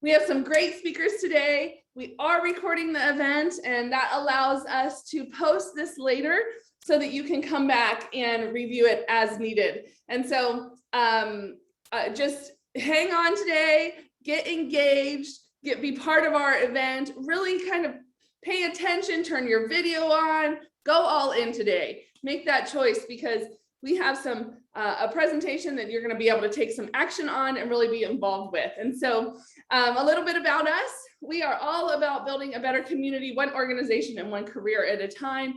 We have some great speakers today. We are recording the event, and that allows us to post this later so that you can come back and review it as needed. And so just hang on today, get engaged, be part of our event, really kind of pay attention, turn your video on, go all in today. Make that choice because we have a presentation that you're going to be able to take some action on and really be involved with. And so a little bit about us. We are all about building a better community, one organization and one career at a time.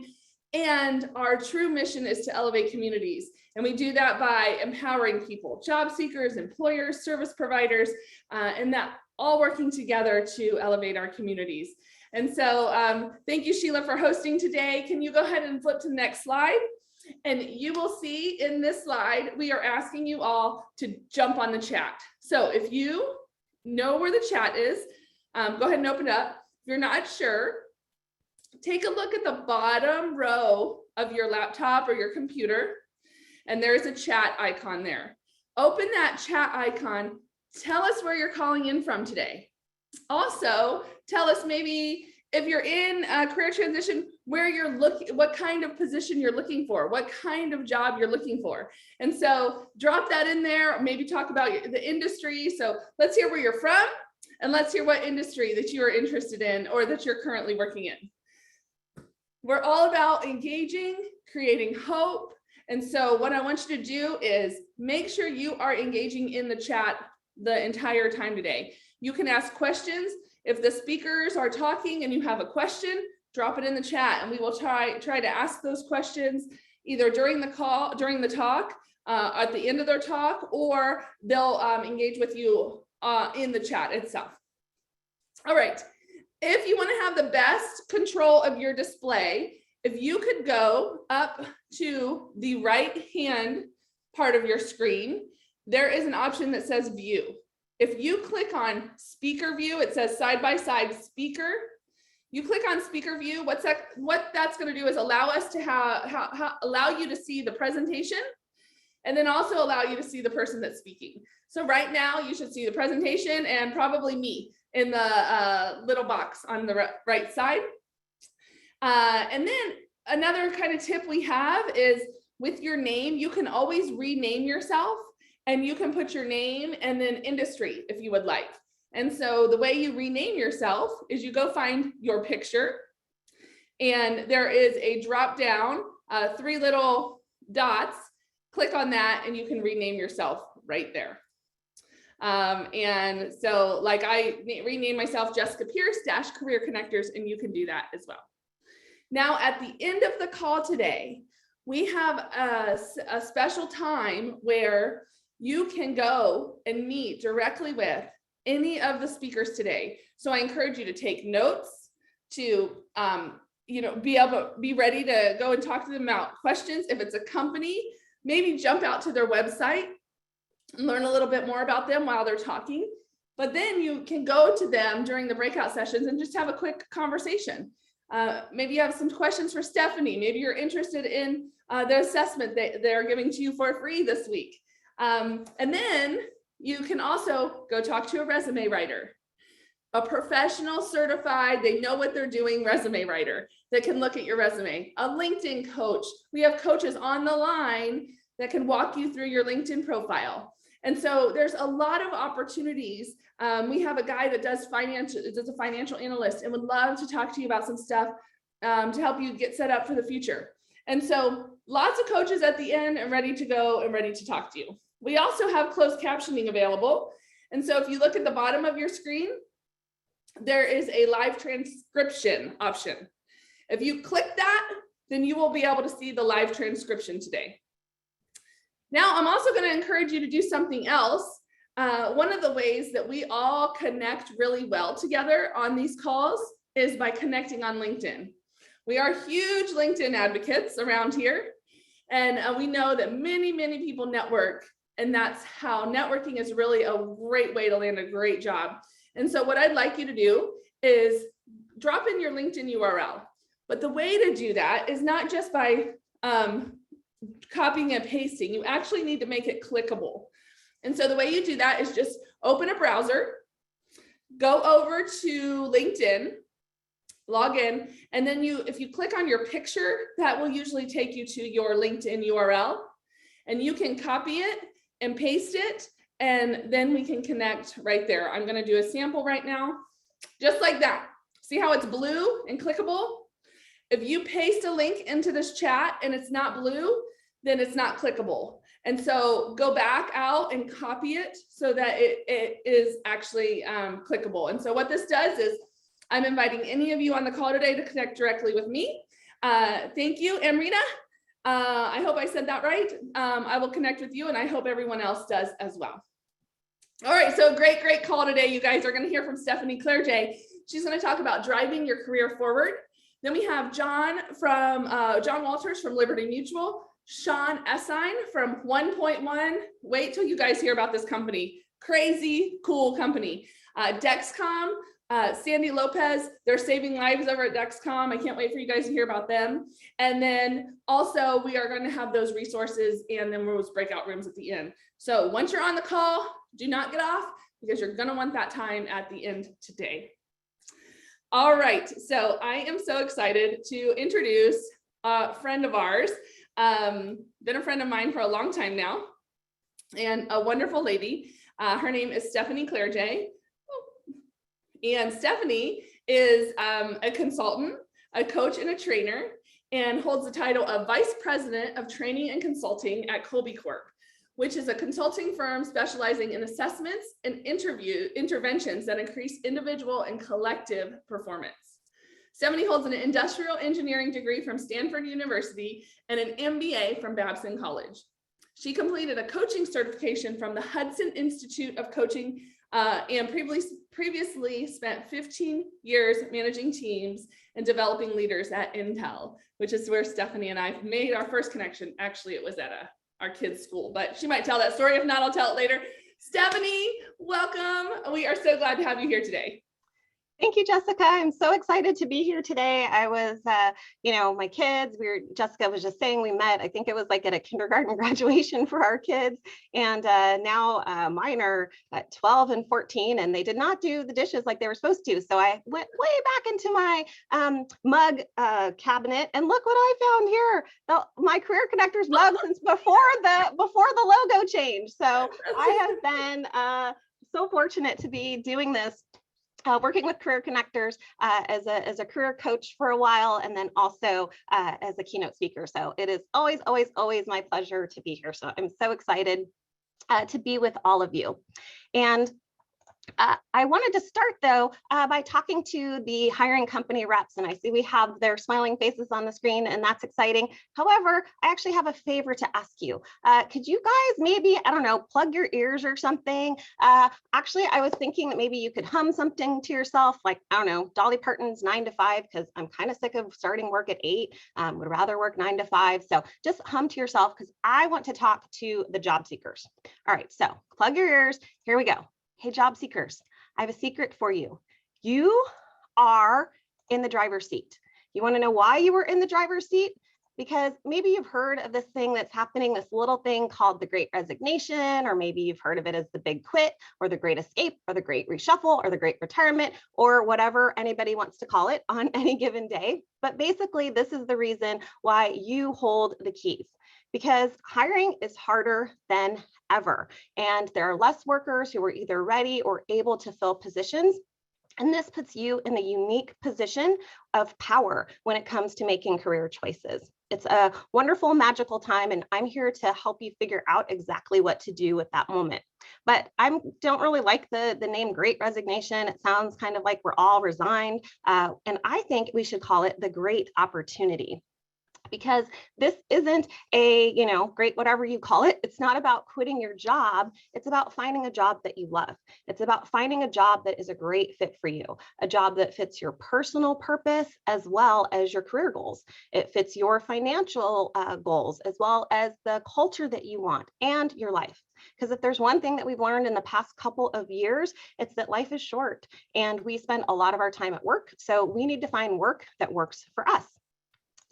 And our true mission is to elevate communities. And we do that by empowering people, job seekers, employers, service providers, and that all working together to elevate our communities. And so thank you, Sheila, for hosting today. Can you go ahead and flip to the next slide? And you will see in this slide, we are asking you all to jump on the chat. So if you know where the chat is, go ahead and open it up. If you're not sure, take a look at the bottom row of your laptop or your computer, and there's a chat icon there. Open that chat icon. Tell us where you're calling in from today. Also, tell us maybe if you're in a career transition, where you're looking, what kind of position you're looking for, what kind of job you're looking for. And so drop that in there, maybe talk about the industry. So let's hear where you're from, and let's hear what industry that you are interested in or that you're currently working in. We're all about engaging, creating hope. And so what I want you to do is make sure you are engaging in the chat the entire time today. You can ask questions. If the speakers are talking and you have a question, drop it in the chat, and we will try to ask those questions either during the talk, at the end of their talk, or they'll engage with you in the chat itself. All right. If you want to have the best control of your display, if you could go up to the right-hand part of your screen, there is an option that says View. If you click on Speaker View, it says side-by-side speaker. You click on Speaker View. What that's going to do is allow us to allow you to see the presentation, and then also allow you to see the person that's speaking. So right now, you should see the presentation and probably me in the little box on the right side. And then another kind of tip we have is with your name, you can always rename yourself, and you can put your name and then industry if you would like. And so the way you rename yourself is you go find your picture, and there is a drop down, 3 little dots. Click on that and you can rename yourself right there. And so like I renamed myself Jessica Pierce -- Career Connectors, and you can do that as well. Now at the end of the call today, we have a special time where you can go and meet directly with any of the speakers today. So I encourage you to take notes, to be ready to go and talk to them about questions. If it's a company, maybe jump out to their website and learn a little bit more about them while they're talking. But then you can go to them during the breakout sessions and just have a quick conversation. Maybe you have some questions for Stephanie. Maybe you're interested in the assessment they're giving to you for free this week. And then you can also go talk to a resume writer, a professional certified, they know what they're doing resume writer that can look at your resume, a LinkedIn coach. We have coaches on the line that can walk you through your LinkedIn profile. And so there's a lot of opportunities. We have a guy that does a financial analyst and would love to talk to you about some stuff to help you get set up for the future. And so lots of coaches at the end and ready to go and ready to talk to you. We also have closed captioning available. And so if you look at the bottom of your screen, there is a live transcription option. If you click that, then you will be able to see the live transcription today. Now, I'm also going to encourage you to do something else. One of the ways that we all connect really well together on these calls is by connecting on LinkedIn. We are huge LinkedIn advocates around here. And we know that many, many people network. And that's how networking is really a great way to land a great job. And so what I'd like you to do is drop in your LinkedIn URL. But the way to do that is not just by copying and pasting. You actually need to make it clickable. And so the way you do that is just open a browser, go over to LinkedIn, log in, and then if you click on your picture, that will usually take you to your LinkedIn URL, and you can copy it and paste it, and then we can connect right there. I'm going to do a sample right now, just like that. See how it's blue and clickable? If you paste a link into this chat and it's not blue, then it's not clickable. And so go back out and copy it so that it is actually clickable. And so what this does is I'm inviting any of you on the call today to connect directly with me. Thank you, Amrita. I hope I said that right. I will connect with you, and I hope everyone else does as well. All right, so great call today. You guys are going to hear from Stephanie Clerge. She's going to talk about driving your career forward. Then we have John Walters from Liberty Mutual, Sean Essine from 1.1. Wait till you guys hear about this company. Crazy cool company. Dexcom, Sandy Lopez, they're saving lives over at Dexcom. I can't wait for you guys to hear about them. And then also we are going to have those resources, and then we'll breakout rooms at the end. So once you're on the call, do not get off, because you're going to want that time at the end today. All right, so I am so excited to introduce a friend of ours, been a friend of mine for a long time now, and a wonderful lady. Her name is Stephanie Clerge. And Stephanie is a consultant, a coach, and a trainer, and holds the title of Vice President of Training and Consulting at Colby Corp, which is a consulting firm specializing in assessments and interventions that increase individual and collective performance. Stephanie holds an industrial engineering degree from Stanford University and an MBA from Babson College. She completed a coaching certification from the Hudson Institute of Coaching and previously spent 15 years managing teams and developing leaders at Intel, which is where Stephanie and I made our first connection. Actually, it was at our kids' school, but she might tell that story. If not, I'll tell it later. Stephanie, welcome. We are so glad to have you here today. Thank you, Jessica. I'm so excited to be here today. I was, my kids, Jessica was just saying we met, I think it was like at a kindergarten graduation for our kids. And now mine are 12 and 14, and they did not do the dishes like they were supposed to. So I went way back into my mug cabinet, and look what I found here. My Career Connectors mug since before the logo change. So I have been so fortunate to be doing this. Working with Career Connectors as a career coach for a while, and then also as a keynote speaker. So it is always my pleasure to be here. So I'm so excited to be with all of you. And I wanted to start though by talking to the hiring company reps, and I see we have their smiling faces on the screen, and that's exciting. However, I actually have a favor to ask you. Could you guys maybe, I don't know, plug your ears or something? Actually, I was thinking that maybe you could hum something to yourself, like, I don't know, Dolly Parton's 9 to 5, because I'm kind of sick of starting work at 8, would rather work 9 to 5. So just hum to yourself, because I want to talk to the job seekers. All right, so plug your ears, here we go. Hey, job seekers, I have a secret for you. You are in the driver's seat. You want to know why you were in the driver's seat? Because maybe you've heard of this thing that's happening, this little thing called the Great Resignation, or maybe you've heard of it as the Big Quit, or the Great Escape, or the Great Reshuffle, or the Great Retirement, or whatever anybody wants to call it on any given day. But basically, this is the reason why you hold the keys. Because hiring is harder than ever, and there are less workers who are either ready or able to fill positions. And this puts you in the unique position of power when it comes to making career choices. It's a wonderful, magical time, and I'm here to help you figure out exactly what to do with that moment. But I don't really like the name Great Resignation. It sounds kind of like we're all resigned, and I think we should call it the Great Opportunity. Because this isn't a, great whatever you call it. It's not about quitting your job. It's about finding a job that you love. It's about finding a job that is a great fit for you, a job that fits your personal purpose as well as your career goals. It fits your financial goals as well as the culture that you want and your life. Because if there's one thing that we've learned in the past couple of years, it's that life is short and we spend a lot of our time at work. So we need to find work that works for us.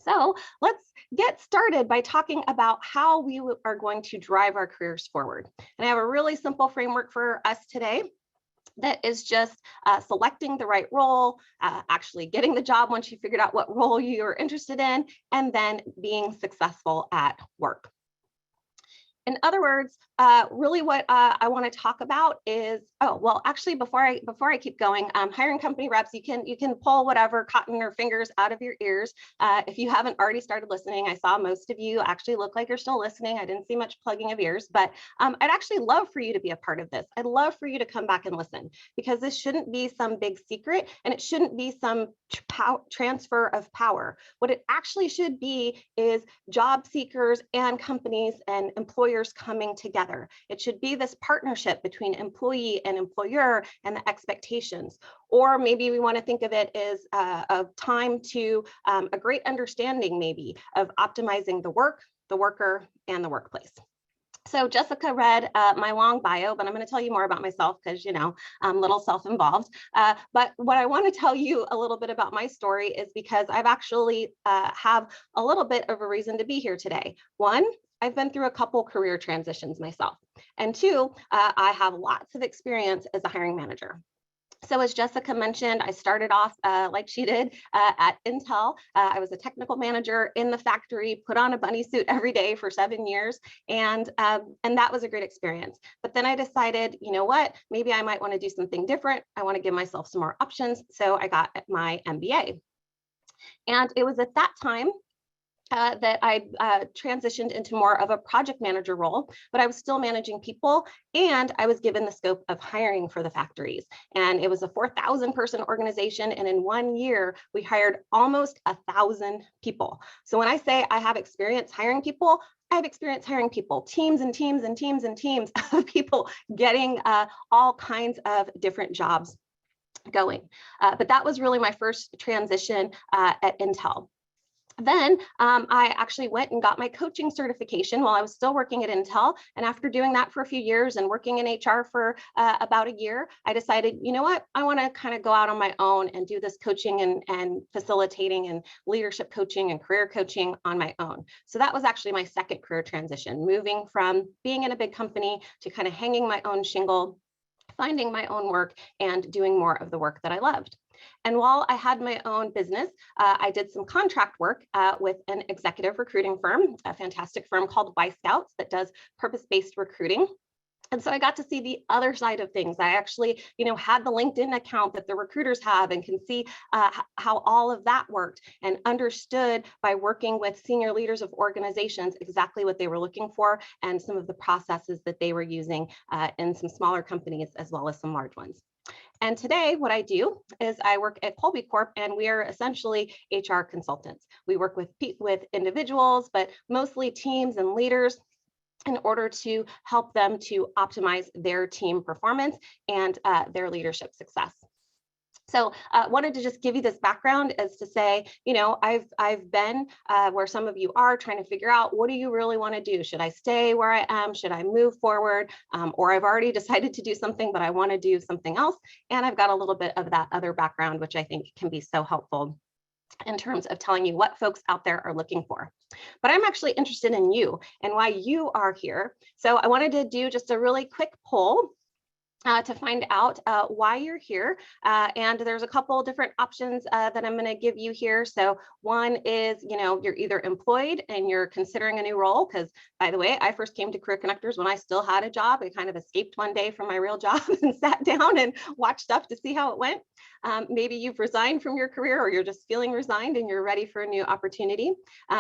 So let's get started by talking about how we are going to drive our careers forward. And I have a really simple framework for us today. that is just selecting the right role, actually getting the job once you figured out what role you're interested in, and then being successful at work. In other words, really what I want to talk about is, oh, well, actually, before I keep going, hiring company reps, you can pull whatever cotton or fingers out of your ears. If you haven't already started listening, I saw most of you actually look like you're still listening. I didn't see much plugging of ears, but I'd actually love for you to be a part of this. I'd love for you to come back and listen, because this shouldn't be some big secret, and it shouldn't be some transfer of power. What it actually should be is job seekers and companies and employers coming together. It should be this partnership between employee and employer and the expectations. Or maybe we want to think of it as a time to a great understanding maybe of optimizing the work, the worker, and the workplace. So Jessica read my long bio, but I'm going to tell you more about myself because, you know, I'm a little self-involved. But what I want to tell you a little bit about my story is because I've actually have a little bit of a reason to be here today. One, I've been through a couple career transitions myself. And two, I have lots of experience as a hiring manager. So as Jessica mentioned, I started off like she did at Intel. I was a technical manager in the factory, put on a bunny suit every day for 7 years. And that was a great experience. But then I decided, you know what, maybe I might want to do something different. I want to give myself some more options. So I got my MBA. And it was at that time that I transitioned into more of a project manager role, but I was still managing people, and I was given the scope of hiring for the factories. And it was a 4,000 person organization, and in 1 year, we hired almost 1,000 people. So when I say I have experience hiring people, I have experience hiring people, teams and teams and teams and teams of people getting all kinds of different jobs going. But that was really my first transition at Intel. Then I actually went and got my coaching certification while I was still working at Intel. And after doing that for a few years and working in HR for about a year, I decided, you know what, I want to kind of go out on my own and do this coaching and facilitating and leadership coaching and career coaching on my own. So that was actually my second career transition, moving from being in a big company to kind of hanging my own shingle, finding my own work, and doing more of the work that I loved. And while I had my own business, I did some contract work with an executive recruiting firm, a fantastic firm called Y Scouts that does purpose-based recruiting. And so I got to see the other side of things. I actually, you know, had the LinkedIn account that the recruiters have and can see how all of that worked, and understood by working with senior leaders of organizations exactly what they were looking for and some of the processes that they were using in some smaller companies as well as some large ones. And today, what I do is I work at Colby Corp, and we are essentially HR consultants. We work with individuals, but mostly teams and leaders, in order to help them to optimize their team performance and their leadership success. So wanted to just give you this background as to say, you know, I've been where some of you are trying to figure out, what do you really want to do? Should I stay where I am? Should I move forward? Or I've already decided to do something, but I want to do something else. And I've got a little bit of that other background, which I think can be so helpful in terms of telling you what folks out there are looking for. But I'm actually interested in you and why you are here. So I wanted to do just a really quick poll to find out why you're here. And there's a couple different options that I'm going to give you here. So one is, you know, you're either employed and you're considering a new role, because by the way, I first came to Career Connectors when I still had a job. I kind of escaped one day from my real job and sat down and watched stuff to see how it went. Maybe you've resigned from your career, or you're just feeling resigned and you're ready for a new opportunity.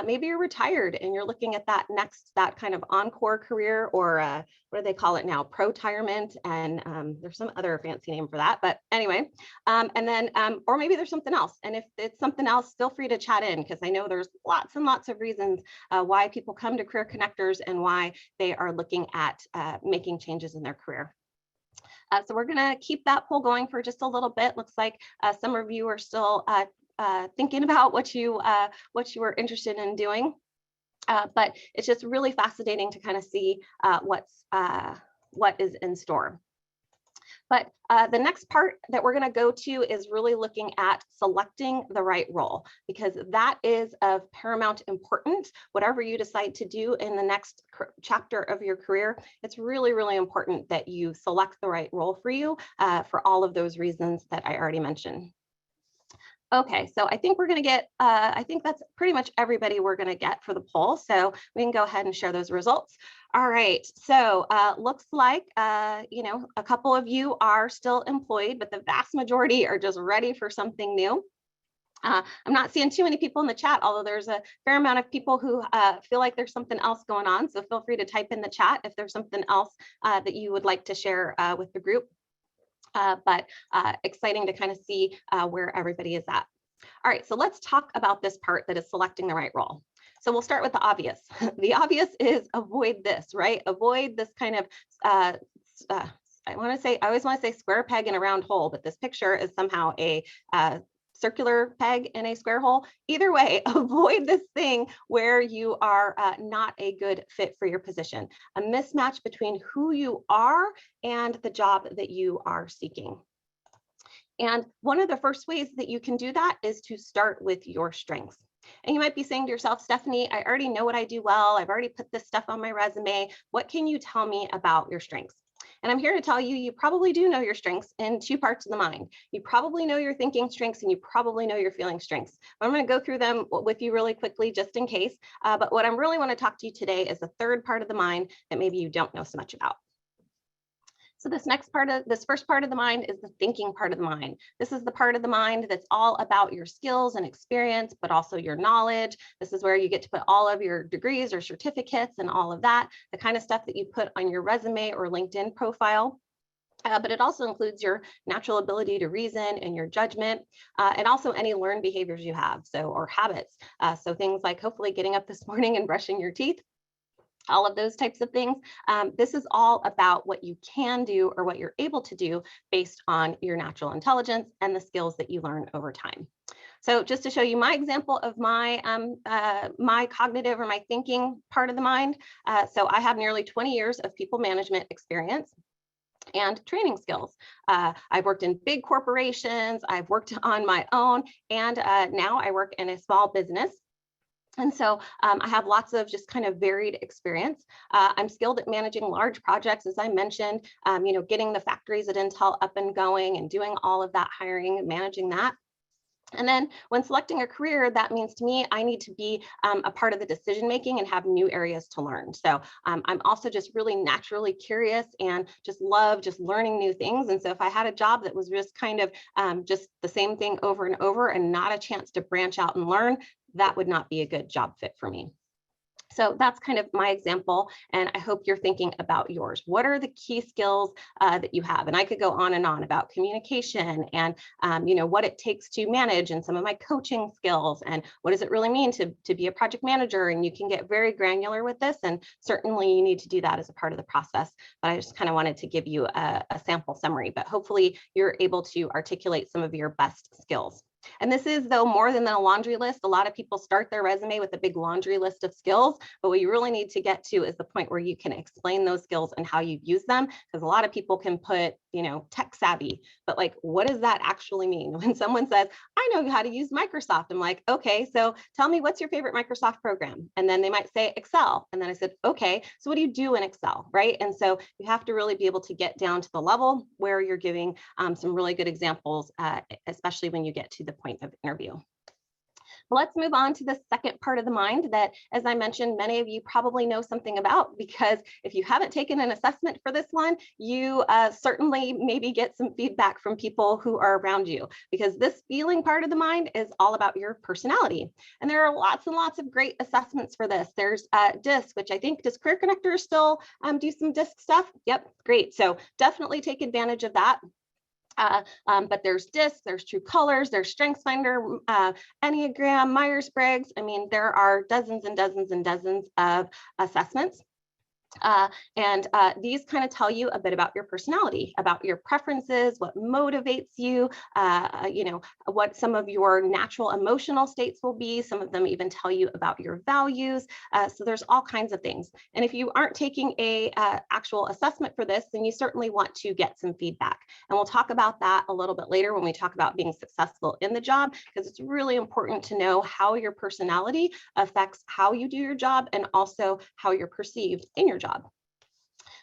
Maybe you're retired and you're looking at that kind of encore career, or what do they call it now? Pro-tirement, and there's some other fancy name for that. But anyway, and then, or maybe there's something else. And if it's something else, feel free to chat in, because I know there's lots and lots of reasons why people come to Career Connectors and why they are looking at making changes in their career. So we're going to keep that poll going for just a little bit. Looks like some of you are still thinking about what you were interested in doing. But it's just really fascinating to kind of see what is in store. But the next part that we're going to go to is really looking at selecting the right role, because that is of paramount importance. Whatever you decide to do in the next chapter of your career, it's really, really important that you select the right role for you for all of those reasons that I already mentioned. Okay, so I think we're going to get, I think that's pretty much everybody we're going to get for the poll. So we can go ahead and share those results. All right, so looks like, you know, a couple of you are still employed, but the vast majority are just ready for something new. I'm not seeing too many people in the chat, although there's a fair amount of people who feel like there's something else going on. So feel free to type in the chat if there's something else that you would like to share with the group. But exciting to kind of see where everybody is at. All right, so let's talk about this part that is selecting the right role. So we'll start with the obvious. The obvious is avoid this, right? Avoid this kind of, I always want to say square peg in a round hole, but this picture is somehow a circular peg in a square hole. Either way, avoid this thing where you are not a good fit for your position, a mismatch between who you are and the job that you are seeking. And one of the first ways that you can do that is to start with your strengths. And you might be saying to yourself, Stephanie, I already know what I do well. I've already put this stuff on my resume. What can you tell me about your strengths? And I'm here to tell you, you probably do know your strengths in two parts of the mind. You probably know your thinking strengths and you probably know your feeling strengths. I'm going to go through them with you really quickly, just in case. But what I really want to talk to you today is the third part of the mind that maybe you don't know so much about. So this first part of the mind is the thinking part of the mind. This is the part of the mind that's all about your skills and experience, but also your knowledge. This is where you get to put all of your degrees or certificates and all of that, the kind of stuff that you put on your resume or LinkedIn profile. But it also includes your natural ability to reason and your judgment, and also any learned behaviors you have, or habits. So things like hopefully getting up this morning and brushing your teeth, all of those types of things. This is all about what you can do or what you're able to do based on your natural intelligence and the skills that you learn over time. So just to show you my example of my my cognitive or my thinking part of the mind. So I have nearly 20 years of people management experience and training skills. I've worked in big corporations, I've worked on my own, and now I work in a small business. And so I have lots of just kind of varied experience. I'm skilled at managing large projects, as I mentioned, you know, getting the factories at Intel up and going and doing all of that hiring and managing that. And then when selecting a career, that means to me, I need to be a part of the decision making and have new areas to learn. So I'm also just really naturally curious and just love just learning new things. And so if I had a job that was just kind of just the same thing over and over and not a chance to branch out and learn, that would not be a good job fit for me. So that's kind of my example, and I hope you're thinking about yours. What are the key skills that you have? And I could go on and on about communication and you know, what it takes to manage and some of my coaching skills and what does it really mean to be a project manager. And you can get very granular with this, and certainly you need to do that as a part of the process. But I just kind of wanted to give you a sample summary, but hopefully you're able to articulate some of your best skills. And this is, though, more than a laundry list. A lot of people start their resume with a big laundry list of skills, but what you really need to get to is the point where you can explain those skills and how you use them, because a lot of people can put, you know, tech savvy, but like, what does that actually mean? When someone says, I know how to use Microsoft, I'm like, okay, so tell me, what's your favorite Microsoft program? And then they might say Excel. And then I said, okay, so what do you do in Excel, right? And so you have to really be able to get down to the level where you're giving some really good examples, especially when you get to the point of interview. But let's move on to the second part of the mind that, as I mentioned, many of you probably know something about, because if you haven't taken an assessment for this one, you certainly maybe get some feedback from people who are around you, because this feeling part of the mind is all about your personality. And there are lots and lots of great assessments for this. There's DISC, which I think, does Career Connector still do some DISC stuff? Yep, great. So definitely take advantage of that. But there's DISC, there's True Colors, there's StrengthsFinder, Enneagram, Myers-Briggs. I mean, there are dozens and dozens and dozens of assessments. These kind of tell you a bit about your personality, about your preferences, what motivates you, what some of your natural emotional states will be. Some of them even tell you about your values. So there's all kinds of things. And if you aren't taking a actual assessment for this, then you certainly want to get some feedback. And we'll talk about that a little bit later when we talk about being successful in the job, because it's really important to know how your personality affects how you do your job and also how you're perceived in your job.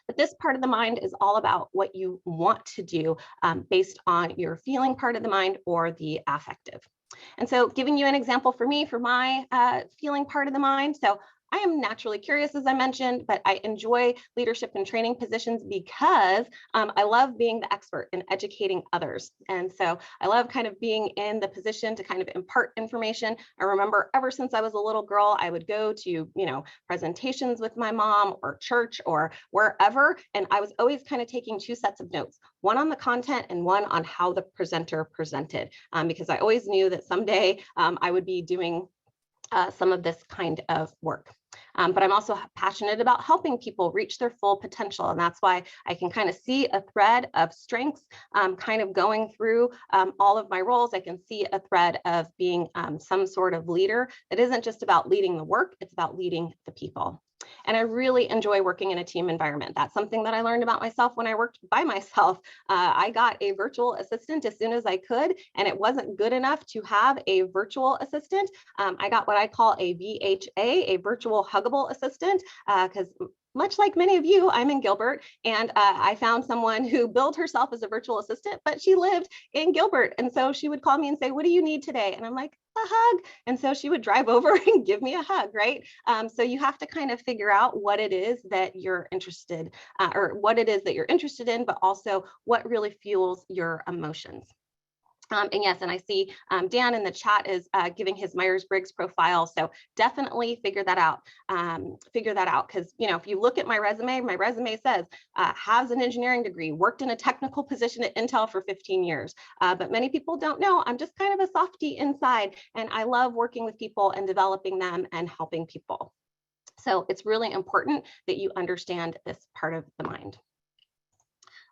But this part of the mind is all about what you want to do based on your feeling part of the mind or the affective. And so giving you an example for me, for my feeling part of the mind. So I am naturally curious, as I mentioned, but I enjoy leadership and training positions because I love being the expert and educating others. And so I love kind of being in the position to kind of impart information. I remember ever since I was a little girl, I would go to, presentations with my mom or church or wherever. And I was always kind of taking two sets of notes, one on the content and one on how the presenter presented, because I always knew that someday I would be doing some of this kind of work. But I'm also passionate about helping people reach their full potential. And that's why I can kind of see a thread of strengths kind of going through all of my roles. I can see a thread of being some sort of leader that isn't just about leading the work, it's about leading the people. And I really enjoy working in a team environment. That's something that I learned about myself when I worked by myself. I got a virtual assistant as soon as I could, and it wasn't good enough to have a virtual assistant. I got what I call a VHA, a virtual huggable assistant, because much like many of you, I'm in Gilbert, and I found someone who billed herself as a virtual assistant, but she lived in Gilbert. And so she would call me and say, "What do you need today?" And I'm like, "A hug." And so she would drive over and give me a hug, right? So you have to kind of figure out what it is that you're interested in, but also what really fuels your emotions. And yes, and I see Dan in the chat is giving his Myers-Briggs profile. So definitely figure that out. Because, if you look at my resume says has an engineering degree, worked in a technical position at Intel for 15 years. But many people don't know I'm just kind of a softie inside, and I love working with people and developing them and helping people. So it's really important that you understand this part of the mind.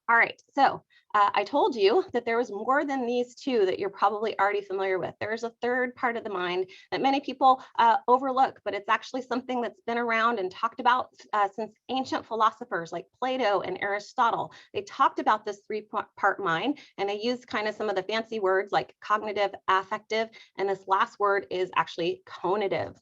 All right, so I told you that there was more than these two that you're probably already familiar with. There's a third part of the mind that many people overlook, but it's actually something that's been around and talked about since ancient philosophers like Plato and Aristotle. They talked about this three-part mind, and they used kind of some of the fancy words like cognitive, affective, and this last word is actually conative.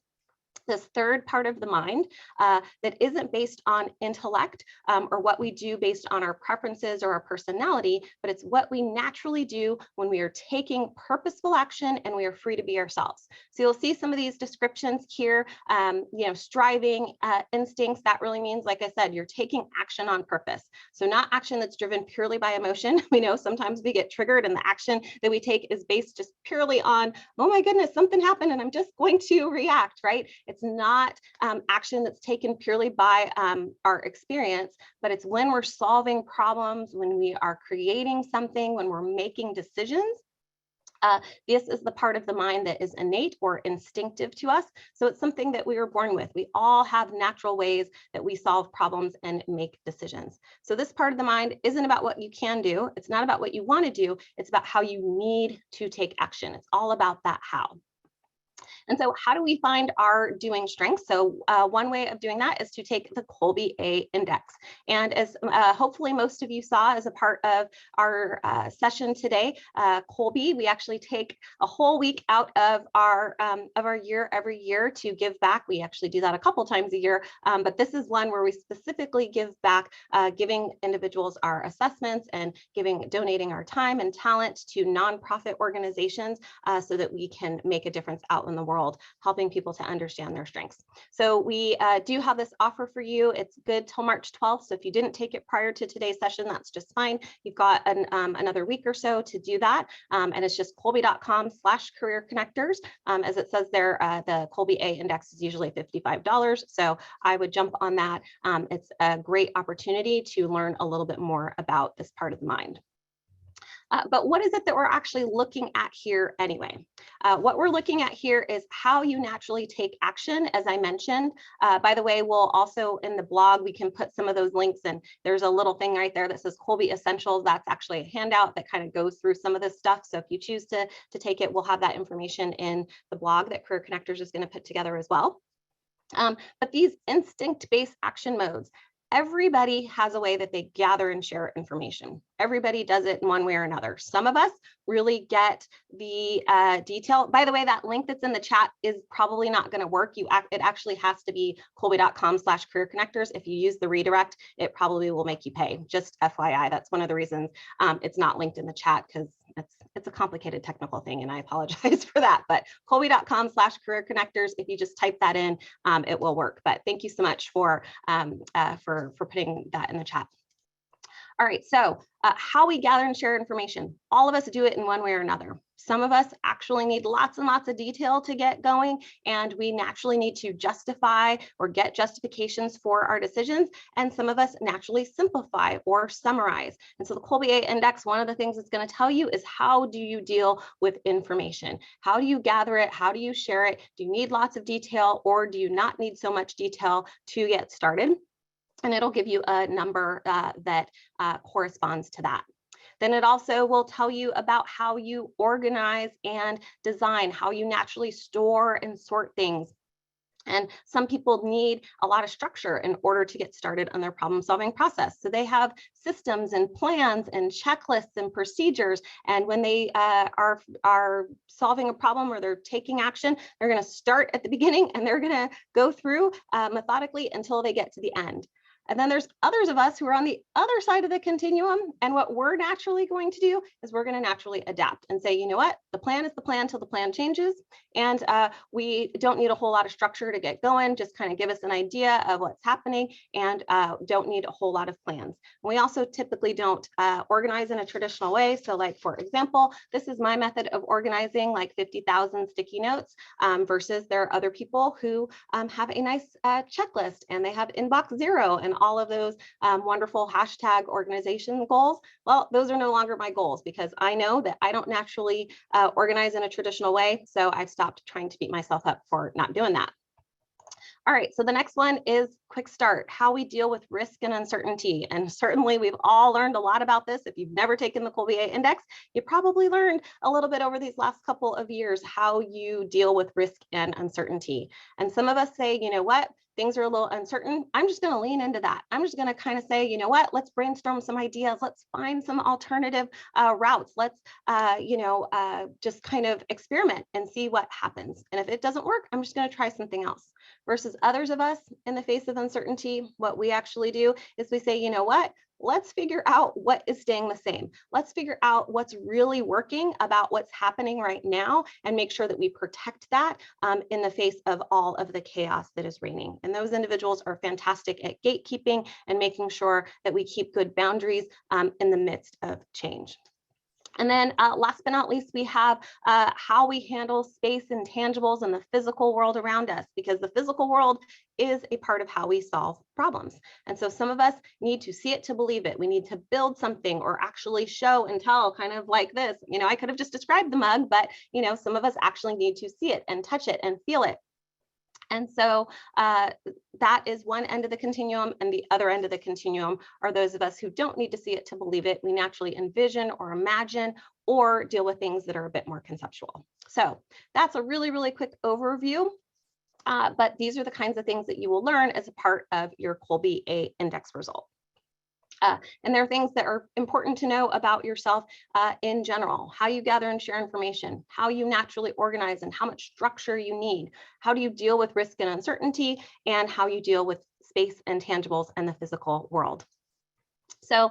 This third part of the mind that isn't based on intellect or what we do based on our preferences or our personality, but it's what we naturally do when we are taking purposeful action and we are free to be ourselves. So you'll see some of these descriptions here, striving, instincts. That really means, like I said, you're taking action on purpose. So not action that's driven purely by emotion. We know sometimes we get triggered and the action that we take is based just purely on, oh my goodness, something happened and I'm just going to react, right? It's not action that's taken purely by our experience, but it's when we're solving problems, when we are creating something, when we're making decisions. This is the part of the mind that is innate or instinctive to us. So it's something that we were born with. We all have natural ways that we solve problems and make decisions. So this part of the mind isn't about what you can do. It's not about what you want to do. It's about how you need to take action. It's all about that how. And so how do we find our doing strengths? So one way of doing that is to take the Kolbe-A index. And as hopefully most of you saw as a part of our session today, Kolbe, we actually take a whole week out of our year every year to give back. We actually do that a couple times a year, but this is one where we specifically give back, giving individuals our assessments and donating our time and talent to nonprofit organizations so that we can make a difference out in the world, helping people to understand their strengths. So we do have this offer for you. It's good till March 12th. So if you didn't take it prior to today's session, that's just fine. You've got another week or so to do that. And it's just kolbe.com/career-connectors. As it says there, the Kolbe-A index is usually $55. So I would jump on that. It's a great opportunity to learn a little bit more about this part of the mind. But what is it that we're actually looking at here anyway? What we're looking at here is how you naturally take action, as I mentioned. By the way, we'll also in the blog, we can put some of those links, and there's a little thing right there that says Kolbe Essentials. That's actually a handout that kind of goes through some of this stuff. So if you choose to take it, we'll have that information in the blog that Career Connectors is going to put together as well. But these instinct-based action modes, everybody has a way that they gather and share information. Everybody does it in one way or another. Some of us really get the detail. By the way, that link that's in the chat is probably not going to work. It actually has to be kolbe.com/career-connectors. If you use the redirect, it probably will make you pay. Just FYI, that's one of the reasons it's not linked in the chat, because it's a complicated technical thing, and I apologize for that. But kolbe.com/career-connectors, if you just type that in, it will work. But thank you so much for putting that in the chat. All right, so how we gather and share information. All of us do it in one way or another. Some of us actually need lots and lots of detail to get going, and we naturally need to justify or get justifications for our decisions. And some of us naturally simplify or summarize. And so the Kolbe A Index, one of the things it's going to tell you is how do you deal with information? How do you gather it? How do you share it? Do you need lots of detail, or do you not need so much detail to get started? And it'll give you a number that corresponds to that. Then it also will tell you about how you organize and design, how you naturally store and sort things. And some people need a lot of structure in order to get started on their problem-solving process. So they have systems and plans and checklists and procedures. And when they are solving a problem or they're taking action, they're going to start at the beginning and they're going to go through methodically until they get to the end. And then there's others of us who are on the other side of the continuum. And what we're naturally going to do is we're going to naturally adapt and say, you know what, the plan is the plan till the plan changes. And we don't need a whole lot of structure to get going. Just kind of give us an idea of what's happening, and don't need a whole lot of plans. We also typically don't organize in a traditional way. So like, for example, this is my method of organizing, like 50,000 sticky notes versus there are other people who have a nice checklist, and they have inbox zero and all of those wonderful hashtag organization goals. Well, those are no longer my goals, because I know that I don't naturally organize in a traditional way. So I've stopped trying to beat myself up for not doing that. All right, so the next one is quick start, how we deal with risk and uncertainty. And certainly we've all learned a lot about this. If you've never taken the Kolbe A Index, you probably learned a little bit over these last couple of years how you deal with risk and uncertainty. And some of us say, you know what, things are a little uncertain. I'm just going to lean into that. I'm just going to kind of say, you know what, let's brainstorm some ideas. Let's find some alternative routes. Let's, just kind of experiment and see what happens. And if it doesn't work, I'm just going to try something else. Versus others of us, in the face of uncertainty, what we actually do is we say, you know what, let's figure out what is staying the same. Let's figure out what's really working about what's happening right now, and make sure that we protect that in the face of all of the chaos that is reigning. And those individuals are fantastic at gatekeeping and making sure that we keep good boundaries in the midst of change. And then last but not least, we have how we handle space and tangibles in the physical world around us, because the physical world is a part of how we solve problems. And so some of us need to see it to believe it. We need to build something or actually show and tell, kind of like this. You know, I could have just described the mug, but, you know, some of us actually need to see it and touch it and feel it. And so that is one end of the continuum, and the other end of the continuum are those of us who don't need to see it to believe it. We naturally envision or imagine or deal with things that are a bit more conceptual. So that's a really, really quick overview. But these are the kinds of things that you will learn as a part of your Kolbe A Index result. And there are things that are important to know about yourself in general, how you gather and share information, how you naturally organize and how much structure you need, how do you deal with risk and uncertainty, and how you deal with space and tangibles and the physical world. So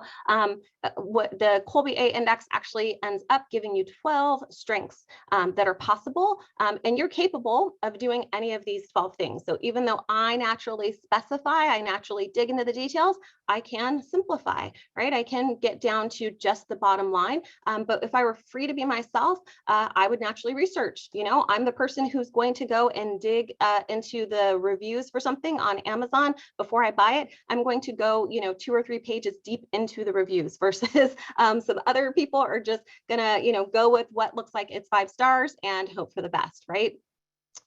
what the Kolbe A Index actually ends up giving you 12 strengths that are possible, and you're capable of doing any of these 12 things. So even though I naturally specify, I naturally dig into the details, I can simplify, right? I can get down to just the bottom line. But if I were free to be myself, I would naturally research. You know, I'm the person who's going to go and dig into the reviews for something on Amazon before I buy it. I'm going to go, you know, 2 or 3 pages deep into the reviews versus some other people are just gonna, go with what looks like it's 5 stars and hope for the best, right?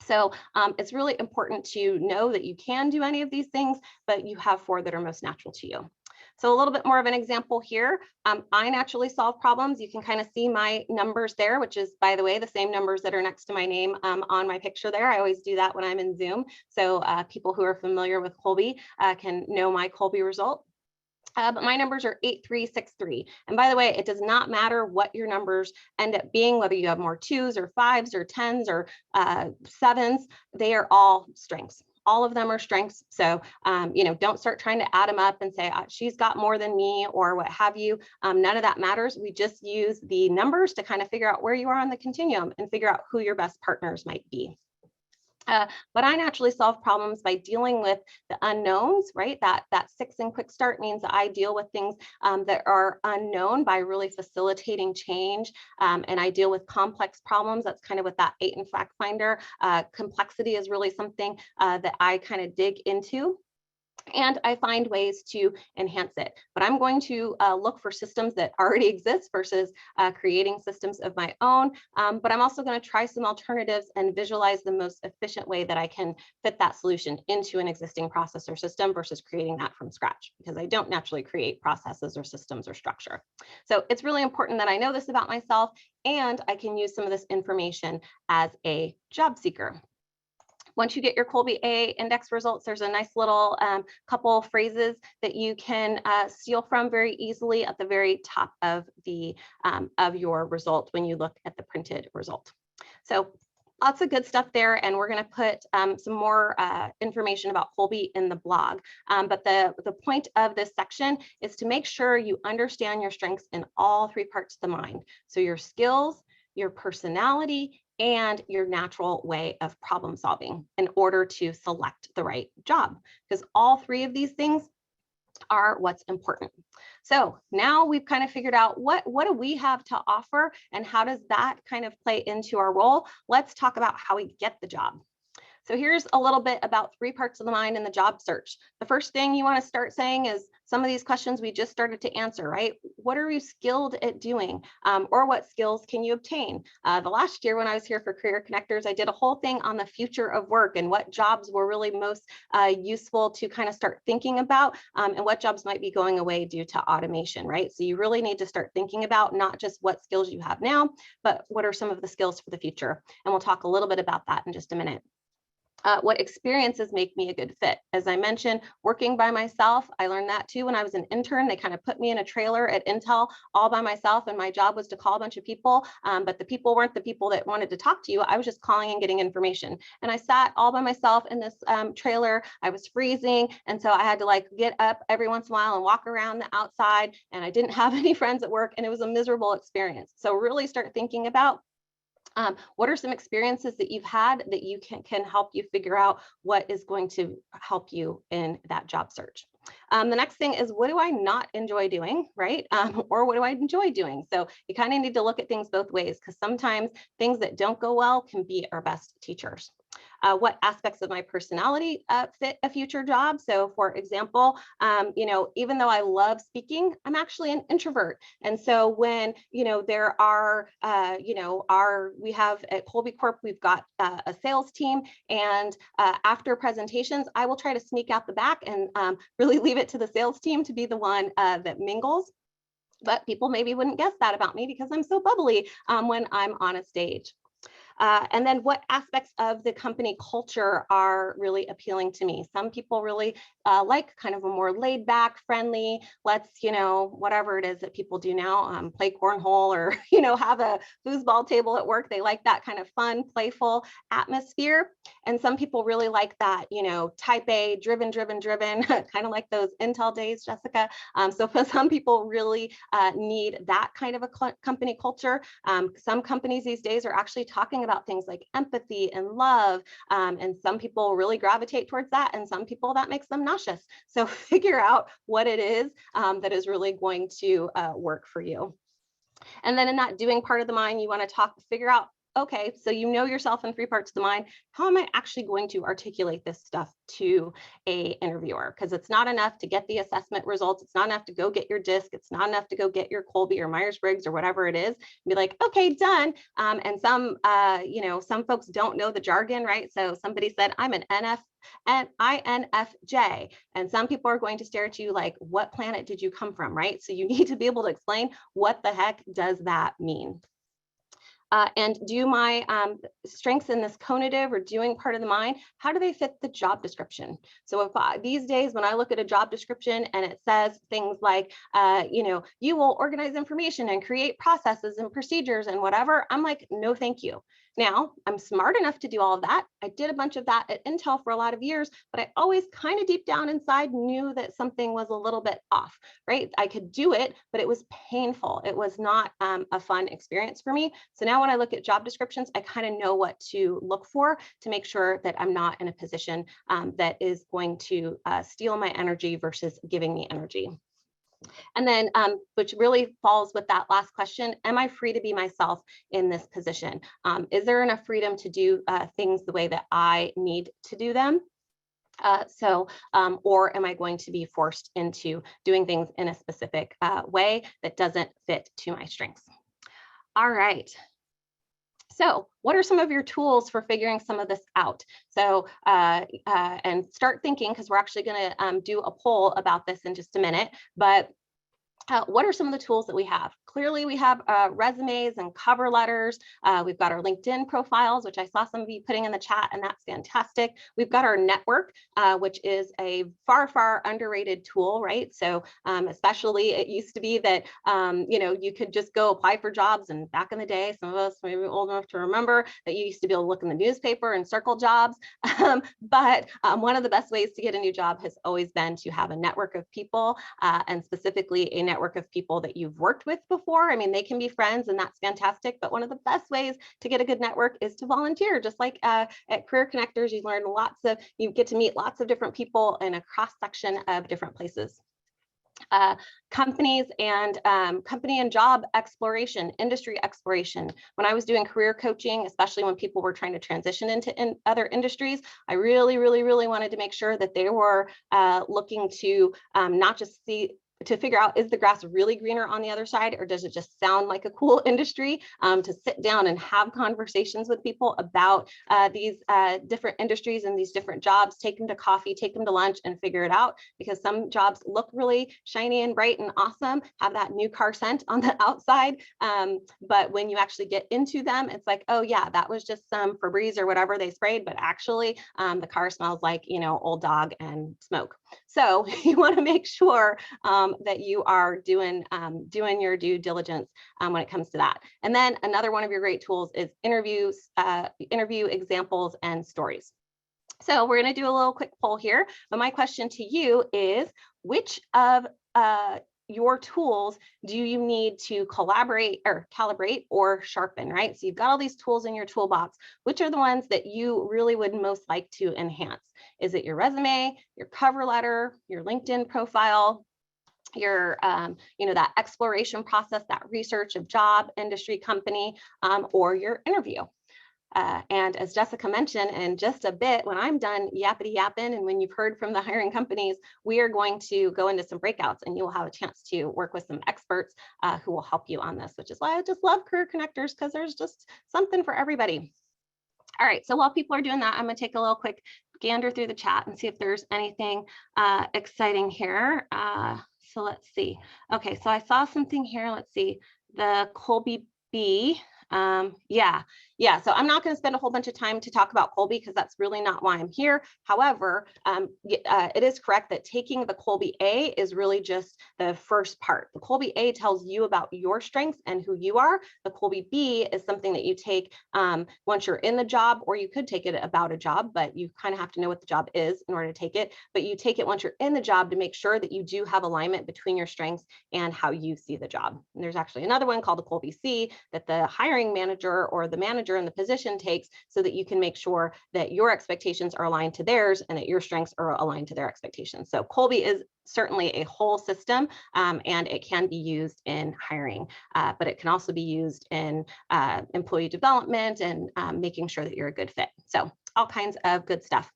So it's really important to know that you can do any of these things, but you have 4 that are most natural to you. So a little bit more of an example here. I naturally solve problems. You can kind of see my numbers there, which is, by the way, the same numbers that are next to my name on my picture there. I always do that when I'm in Zoom. So people who are familiar with Kolbe can know my Kolbe result. But my numbers are 8363. And by the way, it does not matter what your numbers end up being, whether you have more 2s or 5s or 10s or 7s, they are all strengths. All of them are strengths. So, don't start trying to add them up and say, she's got more than me or what have you. None of that matters. We just use the numbers to kind of figure out where you are on the continuum and figure out who your best partners might be. But I naturally solve problems by dealing with the unknowns, right? That 6 in quick start means that I deal with things that are unknown by really facilitating change. And I deal with complex problems. That's kind of what that 8 in fact finder. Complexity is really something that I kind of dig into. And I find ways to enhance it. But I'm going to look for systems that already exist versus creating systems of my own. But I'm also going to try some alternatives and visualize the most efficient way that I can fit that solution into an existing process or system versus creating that from scratch, because I don't naturally create processes or systems or structure. So it's really important that I know this about myself and I can use some of this information as a job seeker. Once you get your Kolbe A index results, there's a nice little couple phrases that you can steal from very easily at the very top of your result when you look at the printed result. So lots of good stuff there, and we're going to put some more information about Kolbe in the blog. But the point of this section is to make sure you understand your strengths in all 3 parts of the mind. So your skills, your personality, and your natural way of problem solving in order to select the right job, because all 3 of these things are what's important. So now we've kind of figured out what do we have to offer and how does that kind of play into our role. Let's talk about how we get the job. So here's a little bit about 3 parts of the mind in the job search. The first thing you want to start saying is some of these questions we just started to answer, right? What are you skilled at doing? Or what skills can you obtain? The last year when I was here for Career Connectors, I did a whole thing on the future of work and what jobs were really most useful to kind of start thinking about and what jobs might be going away due to automation, right? So you really need to start thinking about not just what skills you have now, but what are some of the skills for the future? And we'll talk a little bit about that in just a minute. What experiences make me a good fit? As I mentioned, working by myself, I learned that too when I was an intern. They kind of put me in a trailer at Intel all by myself, and my job was to call a bunch of people, but the people weren't the people that wanted to talk to you. I was just calling and getting information. And I sat all by myself in this trailer. I was freezing, and so I had to like get up every once in a while and walk around the outside, and I didn't have any friends at work, and it was a miserable experience. So really start thinking about what are some experiences that you've had that you can help you figure out what is going to help you in that job search. The next thing is, what do I not enjoy doing, right? Or what do I enjoy doing? So you kind of need to look at things both ways, because sometimes things that don't go well can be our best teachers. What aspects of my personality fit a future job? So for example, even though I love speaking, I'm actually an introvert. And so when, there are, we have at Kolbe Corp, we've got a sales team, and after presentations, I will try to sneak out the back and really leave it to the sales team to be the one that mingles. But people maybe wouldn't guess that about me because I'm so bubbly when I'm on a stage. And then what aspects of the company culture are really appealing to me? Some people really like kind of a more laid back, friendly, let's, whatever it is that people do now, play cornhole or, have a foosball table at work. They like that kind of fun, playful atmosphere. And some people really like that, type A, driven, kind of like those Intel days, Jessica. So for some people really need that kind of a company culture. Some companies these days are actually talking about things like empathy and love. And some people really gravitate towards that. And some people that makes them nauseous. So figure out what it is that is really going to work for you. And then in that doing part of the mind, you want to figure out okay, so you know yourself in 3 parts of the mind. How am I actually going to articulate this stuff to a interviewer? Because it's not enough to get the assessment results. It's not enough to go get your DISC. It's not enough to go get your Colby or Myers-Briggs or whatever it is. Be like, okay, done. And some, some folks don't know the jargon, right? So somebody said, I'm an INFJ. And some people are going to stare at you like, what planet did you come from, right? So you need to be able to explain what the heck does that mean? And do my strengths in this conative or doing part of the mind, how do they fit the job description? So if these days when I look at a job description and it says things like, you will organize information and create processes and procedures and whatever, I'm like, no, thank you. Now, I'm smart enough to do all of that. I did a bunch of that at Intel for a lot of years, but I always kind of deep down inside knew that something was a little bit off, right? I could do it, but it was painful. It was not a fun experience for me. So now when I look at job descriptions, I kind of know what to look for to make sure that I'm not in a position that is going to steal my energy versus giving me energy. And then, which really falls with that last question, am I free to be myself in this position? Is there enough freedom to do things the way that I need to do them? Or am I going to be forced into doing things in a specific way that doesn't fit to my strengths? All right. So what are some of your tools for figuring some of this out? So, and start thinking, because we're actually going to do a poll about this in just a minute, but what are some of the tools that we have? Clearly, we have resumes and cover letters. We've got our LinkedIn profiles, which I saw some of you putting in the chat, and that's fantastic. We've got our network, which is a far, far underrated tool, right? So especially it used to be that, you could just go apply for jobs. And back in the day, some of us may be old enough to remember that you used to be able to look in the newspaper and circle jobs. But one of the best ways to get a new job has always been to have a network of people, and specifically a network of people that you've worked with before. I mean, they can be friends and that's fantastic, but one of the best ways to get a good network is to volunteer. Just like at Career Connectors, you get to meet lots of different people in a cross section of different places. Companies and company and job exploration, industry exploration. When I was doing career coaching, especially when people were trying to transition into other industries, I really, really, really wanted to make sure that they were looking to not just to figure out, is the grass really greener on the other side, or does it just sound like a cool industry? To sit down and have conversations with people about these different industries and these different jobs, take them to coffee, take them to lunch and figure it out, because some jobs look really shiny and bright and awesome, have that new car scent on the outside. But when you actually get into them, it's like, oh yeah, that was just some Febreze or whatever they sprayed, but actually the car smells like, old dog and smoke. So you want to make sure that you are doing your due diligence when it comes to that. And then another one of your great tools is interview examples and stories. So we're going to do a little quick poll here, but my question to you is, which of your tools do you need to collaborate or calibrate or sharpen, right? So you've got all these tools in your toolbox. Which are the ones that you really would most like to enhance? Is it your resume, your cover letter, your LinkedIn profile, your, that exploration process, that research of job, industry, company, or your interview? And as Jessica mentioned, in just a bit, when I'm done yappity yapping, and when you've heard from the hiring companies, we are going to go into some breakouts, and you will have a chance to work with some experts who will help you on this, which is why I just love Career Connectors, because there's just something for everybody. All right, so while people are doing that, I'm going to take a little quick gander through the chat and see if there's anything exciting here. So let's see. Okay, so I saw something here. Let's see. The Colby B. Yeah. So I'm not going to spend a whole bunch of time to talk about Colby, because that's really not why I'm here. However, it is correct that taking the Colby A is really just the first part. The Colby A tells you about your strengths and who you are. The Colby B is something that you take once you're in the job, or you could take it about a job, but you kind of have to know what the job is in order to take it. But you take it once you're in the job to make sure that you do have alignment between your strengths and how you see the job. And there's actually another one called the Colby C that the hiring manager or the manager manager in the position takes so that you can make sure that your expectations are aligned to theirs and that your strengths are aligned to their expectations. So Kolbe is certainly a whole system, and it can be used in hiring, but it can also be used in employee development and making sure that you're a good fit. So all kinds of good stuff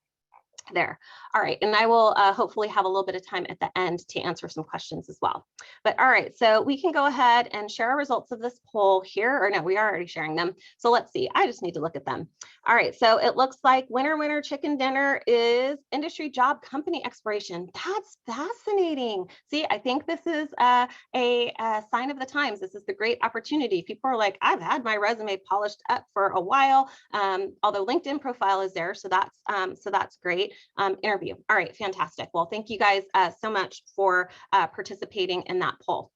there. All right, and I will hopefully have a little bit of time at the end to answer some questions as well. But all right, so we can go ahead and share our results of this poll here, or no, we are already sharing them. So let's see, I just need to look at them. All right, so it looks like winner, winner, chicken dinner is industry job company expiration. That's fascinating. See, I think this is a sign of the times. This is the great opportunity. People are like, I've had my resume polished up for a while, although LinkedIn profile is there, so that's great. Interview. All right, fantastic. Well, thank you guys so much for participating in that poll.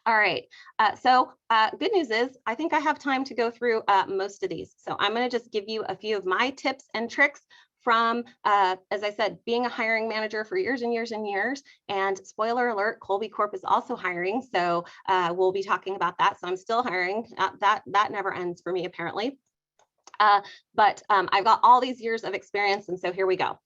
All right, good news is I think I have time to go through most of these. So I'm going to just give you a few of my tips and tricks from, as I said, being a hiring manager for years and years and years. And spoiler alert, Kolbe Corp is also hiring. So we'll be talking about that. So I'm still hiring. That never ends for me, apparently. But I've got all these years of experience, and so here we go.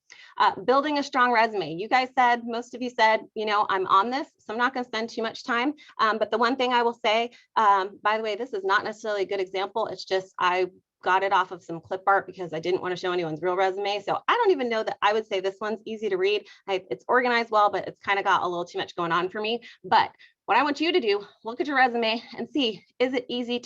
Building a strong resume. You guys said, most of you said, you know, I'm on this, so I'm not going to spend too much time. But the one thing I will say, by the way, this is not necessarily a good example. It's just I got it off of some clip art because I didn't want to show anyone's real resume. So I don't even know that I would say this one's easy to read. It's organized well, but it's kind of got a little too much going on for me. But what I want you to do, look at your resume and see, is it easy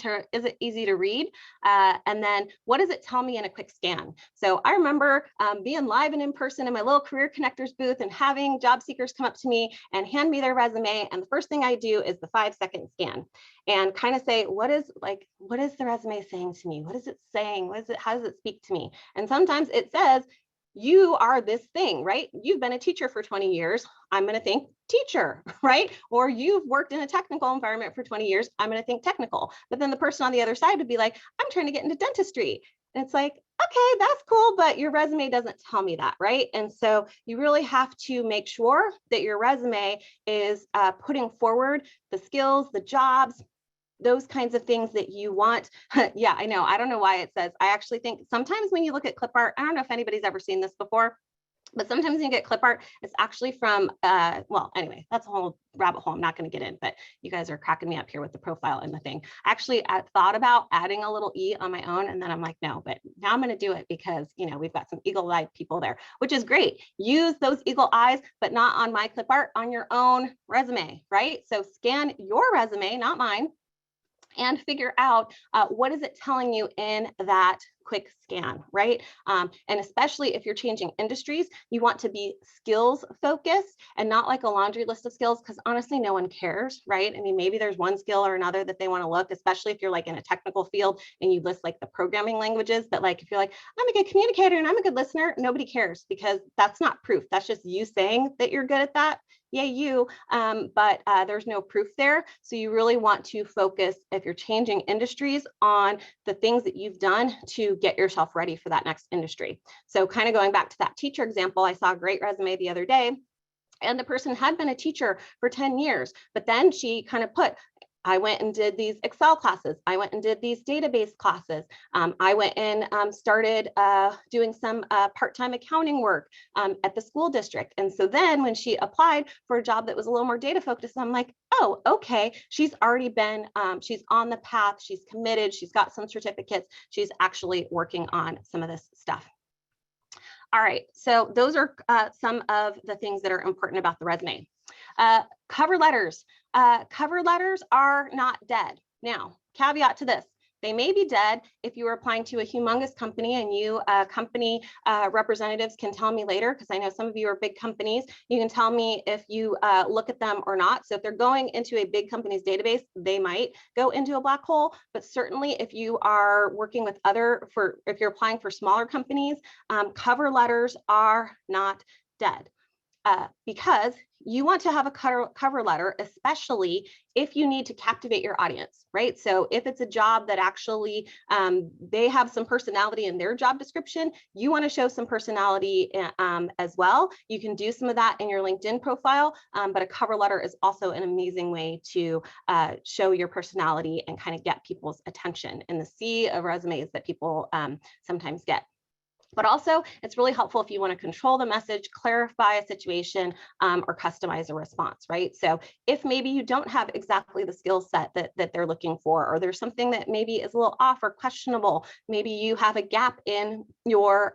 to read? And then what does it tell me in a quick scan? So I remember being live and in person in my little Career Connectors booth and having job seekers come up to me and hand me their resume. And the first thing I do is the 5-second scan and kind of say, what is the resume saying to me? What is it saying? How does it speak to me? And sometimes it says, you are this thing, right? You've been a teacher for 20 years. I'm going to think teacher, right? Or you've worked in a technical environment for 20 years. I'm going to think technical. But then the person on the other side would be like, I'm trying to get into dentistry. And it's like, okay, that's cool, but your resume doesn't tell me that, right? And so you really have to make sure that your resume is putting forward the skills, the jobs, those kinds of things that you want. Yeah, I know. I don't know why it says, I actually think sometimes when you look at clip art, I don't know if anybody's ever seen this before, but sometimes when you get clip art, it's actually from, well, anyway, that's a whole rabbit hole I'm not going to get in, but you guys are cracking me up here with the profile and the thing. Actually, I thought about adding a little E on my own, and then I'm like, no, but now I'm going to do it because, you know, we've got some eagle-eyed people there, which is great. Use those eagle eyes, but not on my clip art, on your own resume, right? So scan your resume, not mine, and figure out what is it telling you in that quick scan, right? And especially if you're changing industries, you want to be skills focused and not like a laundry list of skills, because honestly, no one cares, right? I mean, maybe there's one skill or another that they want to look, especially if you're like in a technical field and you list like the programming languages, but like if you're like, I'm a good communicator and I'm a good listener, nobody cares because that's not proof. That's just you saying that you're good at that. Yay, you, but there's no proof there. So you really want to focus, if you're changing industries, on the things that you've done to get yourself ready for that next industry. So kind of going back to that teacher example, I saw a great resume the other day, and the person had been a teacher for 10 years, but then she kind of put, I went and did these Excel classes. I went and did these database classes. I went and started doing some part-time accounting work at the school district. And so then when she applied for a job that was a little more data focused, I'm like, oh, okay, she's already been, she's on the path, she's committed, she's got some certificates, she's actually working on some of this stuff. All right, so those are some of the things that are important about the resume. Cover letters. Cover letters are not dead. Now, caveat to this, they may be dead if you are applying to a humongous company, and you company representatives can tell me later, because I know some of you are big companies. You can tell me if you look at them or not. So if they're going into a big company's database, they might go into a black hole. But certainly if you are working with if you're applying for smaller companies, cover letters are not dead. because you want to have a cover letter, especially if you need to captivate your audience, right? So if it's a job that actually they have some personality in their job description, you want to show some personality as well. You can do some of that in your LinkedIn profile, but a cover letter is also an amazing way to show your personality and kind of get people's attention in the sea of resumes that people sometimes get. But also, it's really helpful if you want to control the message, clarify a situation, or customize a response, right? So if maybe you don't have exactly the skill set that they're looking for, or there's something that maybe is a little off or questionable, maybe you have a gap in your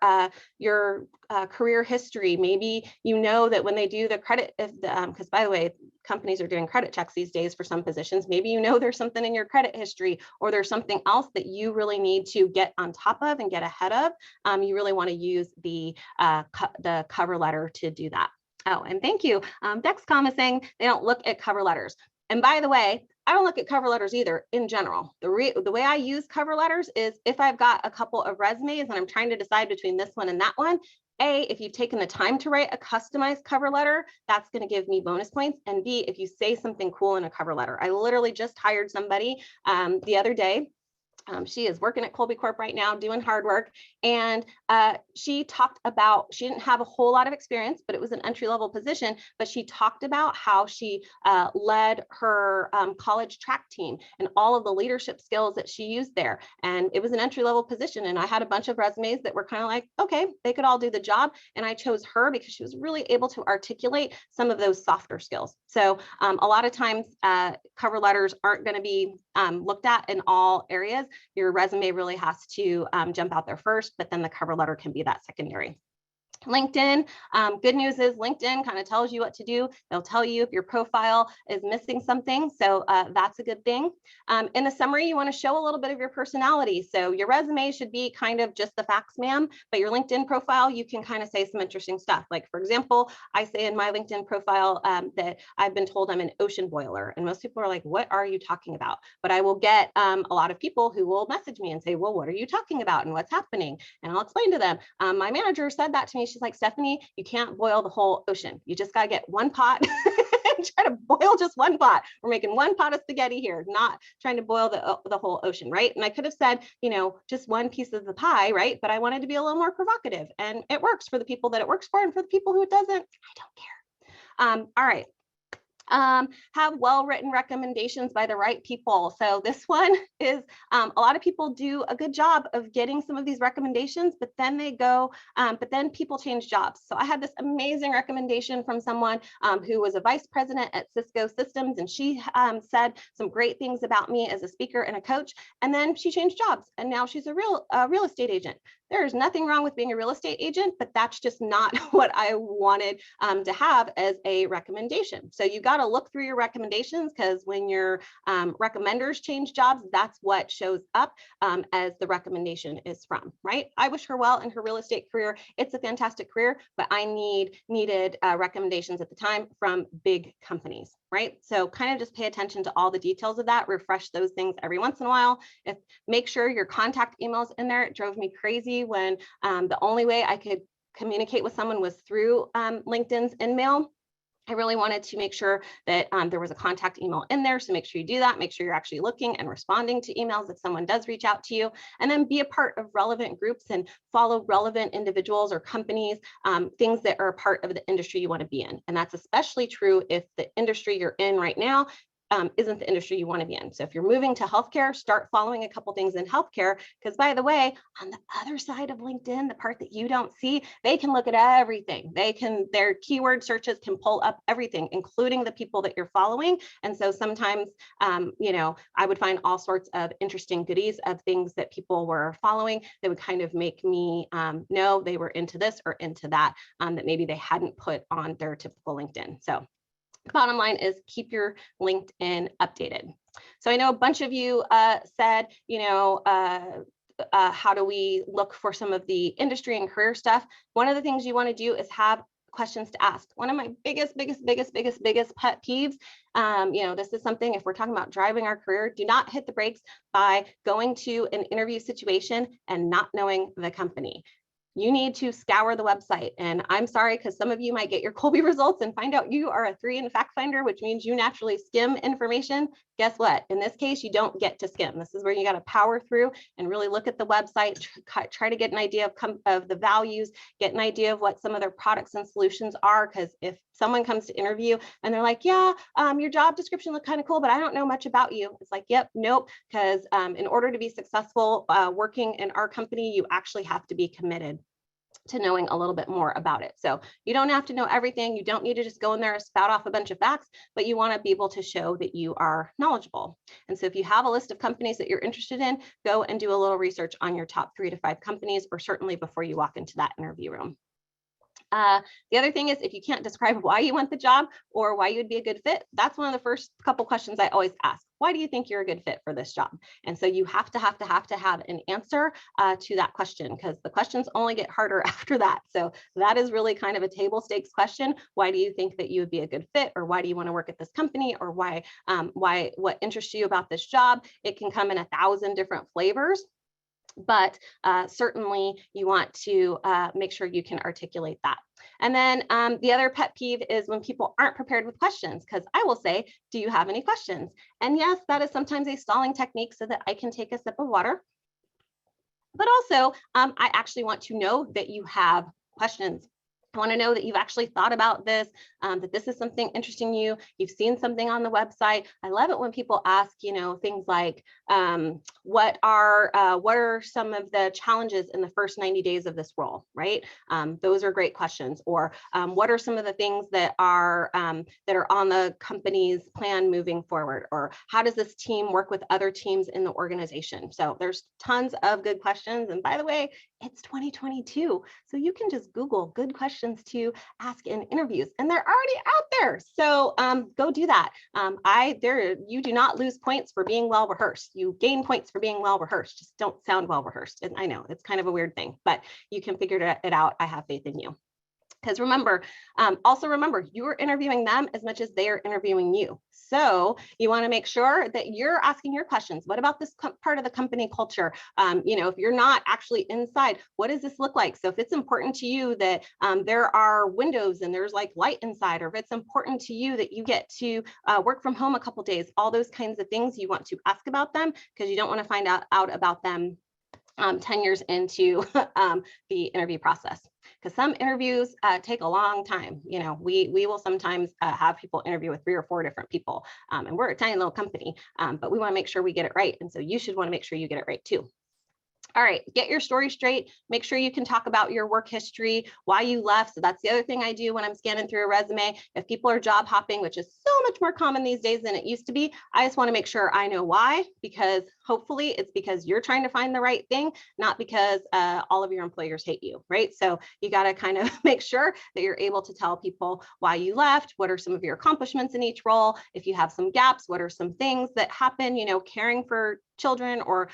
career history, maybe you know that when they do the credit, because by the way, companies are doing credit checks these days for some positions, maybe you know there's something in your credit history, or there's something else that you really need to get on top of and get ahead of. You really want to use the cover letter to do that. Oh, and thank you. Dexcom is saying they don't look at cover letters. And by the way, I don't look at cover letters either in general. The way I use cover letters is if I've got a couple of resumes and I'm trying to decide between this one and that one, if you've taken the time to write a customized cover letter, that's going to give me bonus points. And B, if you say something cool in a cover letter. I literally just hired somebody the other day. She is working at Colby Corp right now, doing hard work. And she talked about, she didn't have a whole lot of experience, but it was an entry-level position. But she talked about how she led her college track team and all of the leadership skills that she used there. And it was an entry-level position. And I had a bunch of resumes that were kind of like, okay, they could all do the job. And I chose her because she was really able to articulate some of those softer skills. So a lot of times cover letters aren't going to be looked at in all areas. Your resume really has to jump out there first, but then the cover letter can be that secondary. LinkedIn, good news is LinkedIn kind of tells you what to do. They'll tell you if your profile is missing something. So that's a good thing. In the summary, you want to show a little bit of your personality. So your resume should be kind of just the facts, ma'am, but your LinkedIn profile, you can kind of say some interesting stuff. Like, for example, I say in my LinkedIn profile that I've been told I'm an ocean boiler. And most people are like, what are you talking about? But I will get a lot of people who will message me and say, well, what are you talking about and what's happening? And I'll explain to them. My manager said that to me. She's like, Stephanie, you can't boil the whole ocean. You just got to get one pot and try to boil just one pot. We're making one pot of spaghetti here, not trying to boil the whole ocean, right? And I could have said, you know, just one piece of the pie, right? But I wanted to be a little more provocative, and it works for the people that it works for, and for the people who it doesn't, I don't care. All right. Have well-written recommendations by the right people. So this one is a lot of people do a good job of getting some of these recommendations, but then they go, but then people change jobs. So I had this amazing recommendation from someone who was a vice president at Cisco Systems, and she said some great things about me as a speaker and a coach, and then she changed jobs, and now she's a real estate agent. There's nothing wrong with being a real estate agent, but that's just not what I wanted to have as a recommendation. So you got to look through your recommendations, because when your recommenders change jobs, that's what shows up as the recommendation is from, right? I wish her well in her real estate career. It's a fantastic career, but I needed recommendations at the time from big companies, right? So kind of just pay attention to all the details of that, refresh those things every once in a while. Make sure your contact email's in there. It drove me crazy when the only way I could communicate with someone was through LinkedIn's InMail. I really wanted to make sure that there was a contact email in there. So make sure you do that. Make sure you're actually looking and responding to emails if someone does reach out to you, and then be a part of relevant groups and follow relevant individuals or companies, things that are a part of the industry you want to be in. And that's especially true if the industry you're in right now isn't the industry you want to be in. So if you're moving to healthcare, start following a couple things in healthcare, because by the way, on the other side of LinkedIn, the part that you don't see, they can look at everything. Their keyword searches can pull up everything, including the people that you're following. And so sometimes, you know, I would find all sorts of interesting goodies of things that people were following that would kind of make me know they were into this or into that, that maybe they hadn't put on their typical LinkedIn. So bottom line is keep your LinkedIn updated. So I know a bunch of you said, you know, how do we look for some of the industry and career stuff? One of the things you want to do is have questions to ask. One of my biggest pet peeves, you know, this is something, if we're talking about driving our career, do not hit the brakes by going to an interview situation and not knowing the company. you need to scour the website. And I'm sorry, because some of you might get your Colby results and find out you are a 3 in fact finder, which means you naturally skim information. Guess what? In this case, you don't get to skim. This is where you got to power through and really look at the website, try to get an idea of the values, get an idea of what some of their products and solutions are. Because if someone comes to interview and they're like, yeah, your job description looked kind of cool, but I don't know much about you. It's like, yep, nope. Because in order to be successful working in our company, you actually have to be committed to knowing a little bit more about it. So you don't have to know everything. You don't need to just go in there and spout off a bunch of facts, but you want to be able to show that you are knowledgeable. And so if you have a list of companies that you're interested in, go and do a little research on your top 3 to 5 companies, or certainly before you walk into that interview room. The other thing is, if you can't describe why you want the job or why you'd be a good fit, that's one of the first couple questions I always ask. Why do you think you're a good fit for this job? And so you have to have an answer to that question, because the questions only get harder after that. So that is really kind of a table stakes question. Why do you think that you would be a good fit? Or why do you want to work at this company? Or why, what interests you about this job? It can come in 1,000 different flavors. But certainly you want to make sure you can articulate that. And then the other pet peeve is when people aren't prepared with questions, because I will say, do you have any questions? And yes, that is sometimes a stalling technique so that I can take a sip of water. But also, I actually want to know that you have questions. I want to know that you've actually thought about this, that this is something interesting to you. You've seen something on the website. I love it when people ask, things like, what are some of the challenges in the first 90 days of this role, right? Those are great questions. Or what are some of the things that are on the company's plan moving forward? Or how does this team work with other teams in the organization? So there's tons of good questions. And by the way, it's 2022, so you can just Google good questions to ask in interviews, and they're already out there. So go do that. You do not lose points for being well rehearsed. You gain points for being well rehearsed. Just don't sound well rehearsed. And I know it's kind of a weird thing, but you can figure it out. I have faith in you. Because also remember, you are interviewing them as much as they are interviewing you. So you want to make sure that you're asking your questions. What about this part of the company culture? If you're not actually inside, what does this look like? So if it's important to you that there are windows and there's like light inside, or if it's important to you that you get to work from home a couple of days, all those kinds of things you want to ask about them, because you don't want to find out about them 10 years into the interview process. Because some interviews take a long time. We will sometimes have people interview with 3 or 4 different people, and we're a tiny little company, but we want to make sure we get it right. And so you should want to make sure you get it right too. All right, get your story straight. Make sure you can talk about your work history, why you left. So that's the other thing I do when I'm scanning through a resume. If people are job hopping, which is so much more common these days than it used to be, I just want to make sure I know why, because hopefully it's because you're trying to find the right thing, not because all of your employers hate you, right? So you got to kind of make sure that you're able to tell people why you left, what are some of your accomplishments in each role. If you have some gaps, what are some things that happen, caring for children or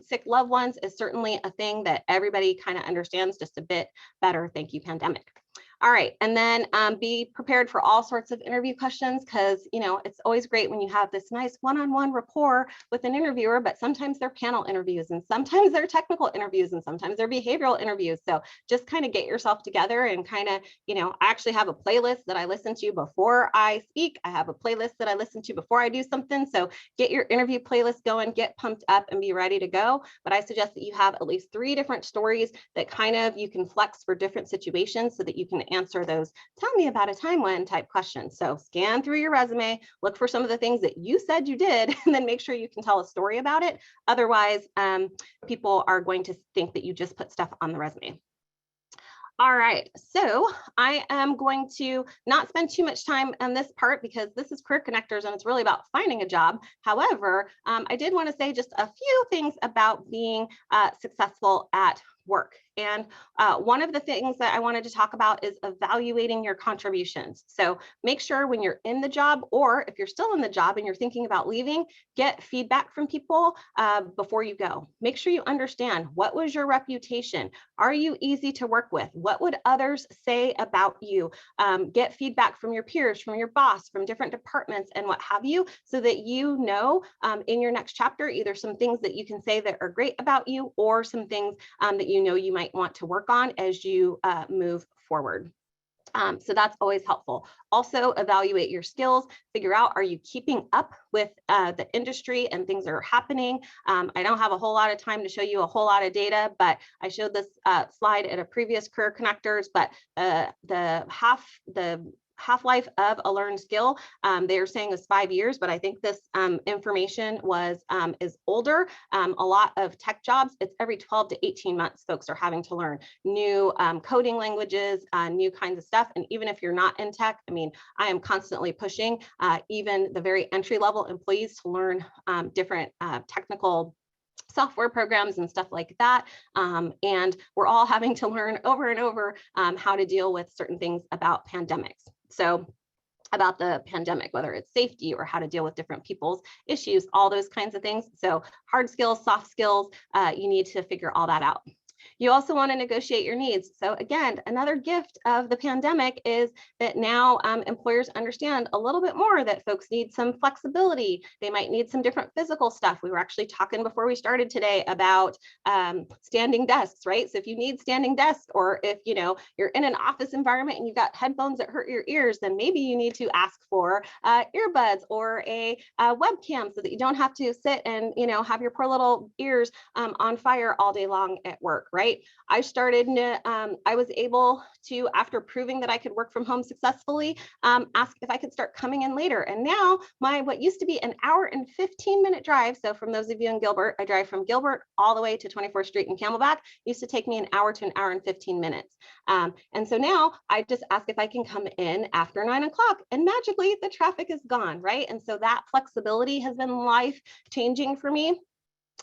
sick loved ones is certainly a thing that everybody kind of understands just a bit better. Thank you, pandemic. All right, and then be prepared for all sorts of interview questions, because it's always great when you have this nice one-on-one rapport with an interviewer, but sometimes they're panel interviews, and sometimes they're technical interviews, and sometimes they're behavioral interviews. So just kind of get yourself together and kind of, I actually have a playlist that I listen to before I speak. I have a playlist that I listen to before I do something. So get your interview playlist going, get pumped up and be ready to go. But I suggest that you have at least 3 different stories that kind of you can flex for different situations so that you can answer those tell me about a time when type questions. So scan through your resume, look for some of the things that you said you did, and then make sure you can tell a story about it. Otherwise, people are going to think that you just put stuff on the resume. All right, so I am going to not spend too much time on this part because this is Career Connectors and it's really about finding a job. However, I did want to say just a few things about being successful at work. And one of the things that I wanted to talk about is evaluating your contributions. So make sure when you're in the job, or if you're still in the job and you're thinking about leaving, get feedback from people before you go. Make sure you understand, what was your reputation? Are you easy to work with? What would others say about you? Get feedback from your peers, from your boss, from different departments and what have you, so that you know in your next chapter, either some things that you can say that are great about you, or some things that you might might want to work on as you move forward. So that's always helpful. Also evaluate your skills, figure out, are you keeping up with the industry and things that are happening? I don't have a whole lot of time to show you a whole lot of data, but I showed this slide at a previous Career Connectors, but the half-life of a learned skill, they are saying is 5 years, but I think this information is older. A lot of tech jobs, it's every 12 to 18 months folks are having to learn new coding languages, new kinds of stuff. And even if you're not in tech, I mean, I am constantly pushing even the very entry-level employees to learn different technical software programs and stuff like that. And we're all having to learn over and over how to deal with certain things about pandemics. So about the pandemic, whether it's safety or how to deal with different people's issues, all those kinds of things. So hard skills, soft skills, you need to figure all that out. You also want to negotiate your needs. So again, another gift of the pandemic is that now employers understand a little bit more that folks need some flexibility. They might need some different physical stuff. We were actually talking before we started today about standing desks, right? So if you need standing desks, or if you're in an office environment and you've got headphones that hurt your ears, then maybe you need to ask for earbuds or a webcam so that you don't have to sit and have your poor little ears on fire all day long at work, right? I started, I was able to, after proving that I could work from home successfully, ask if I could start coming in later. And now what used to be an hour and 15-minute drive, so from those of you in Gilbert, I drive from Gilbert all the way to 24th Street and Camelback, used to take me an hour to an hour and 15 minutes. And so now I just ask if I can come in after 9 o'clock, and magically the traffic is gone, right? And so that flexibility has been life-changing for me.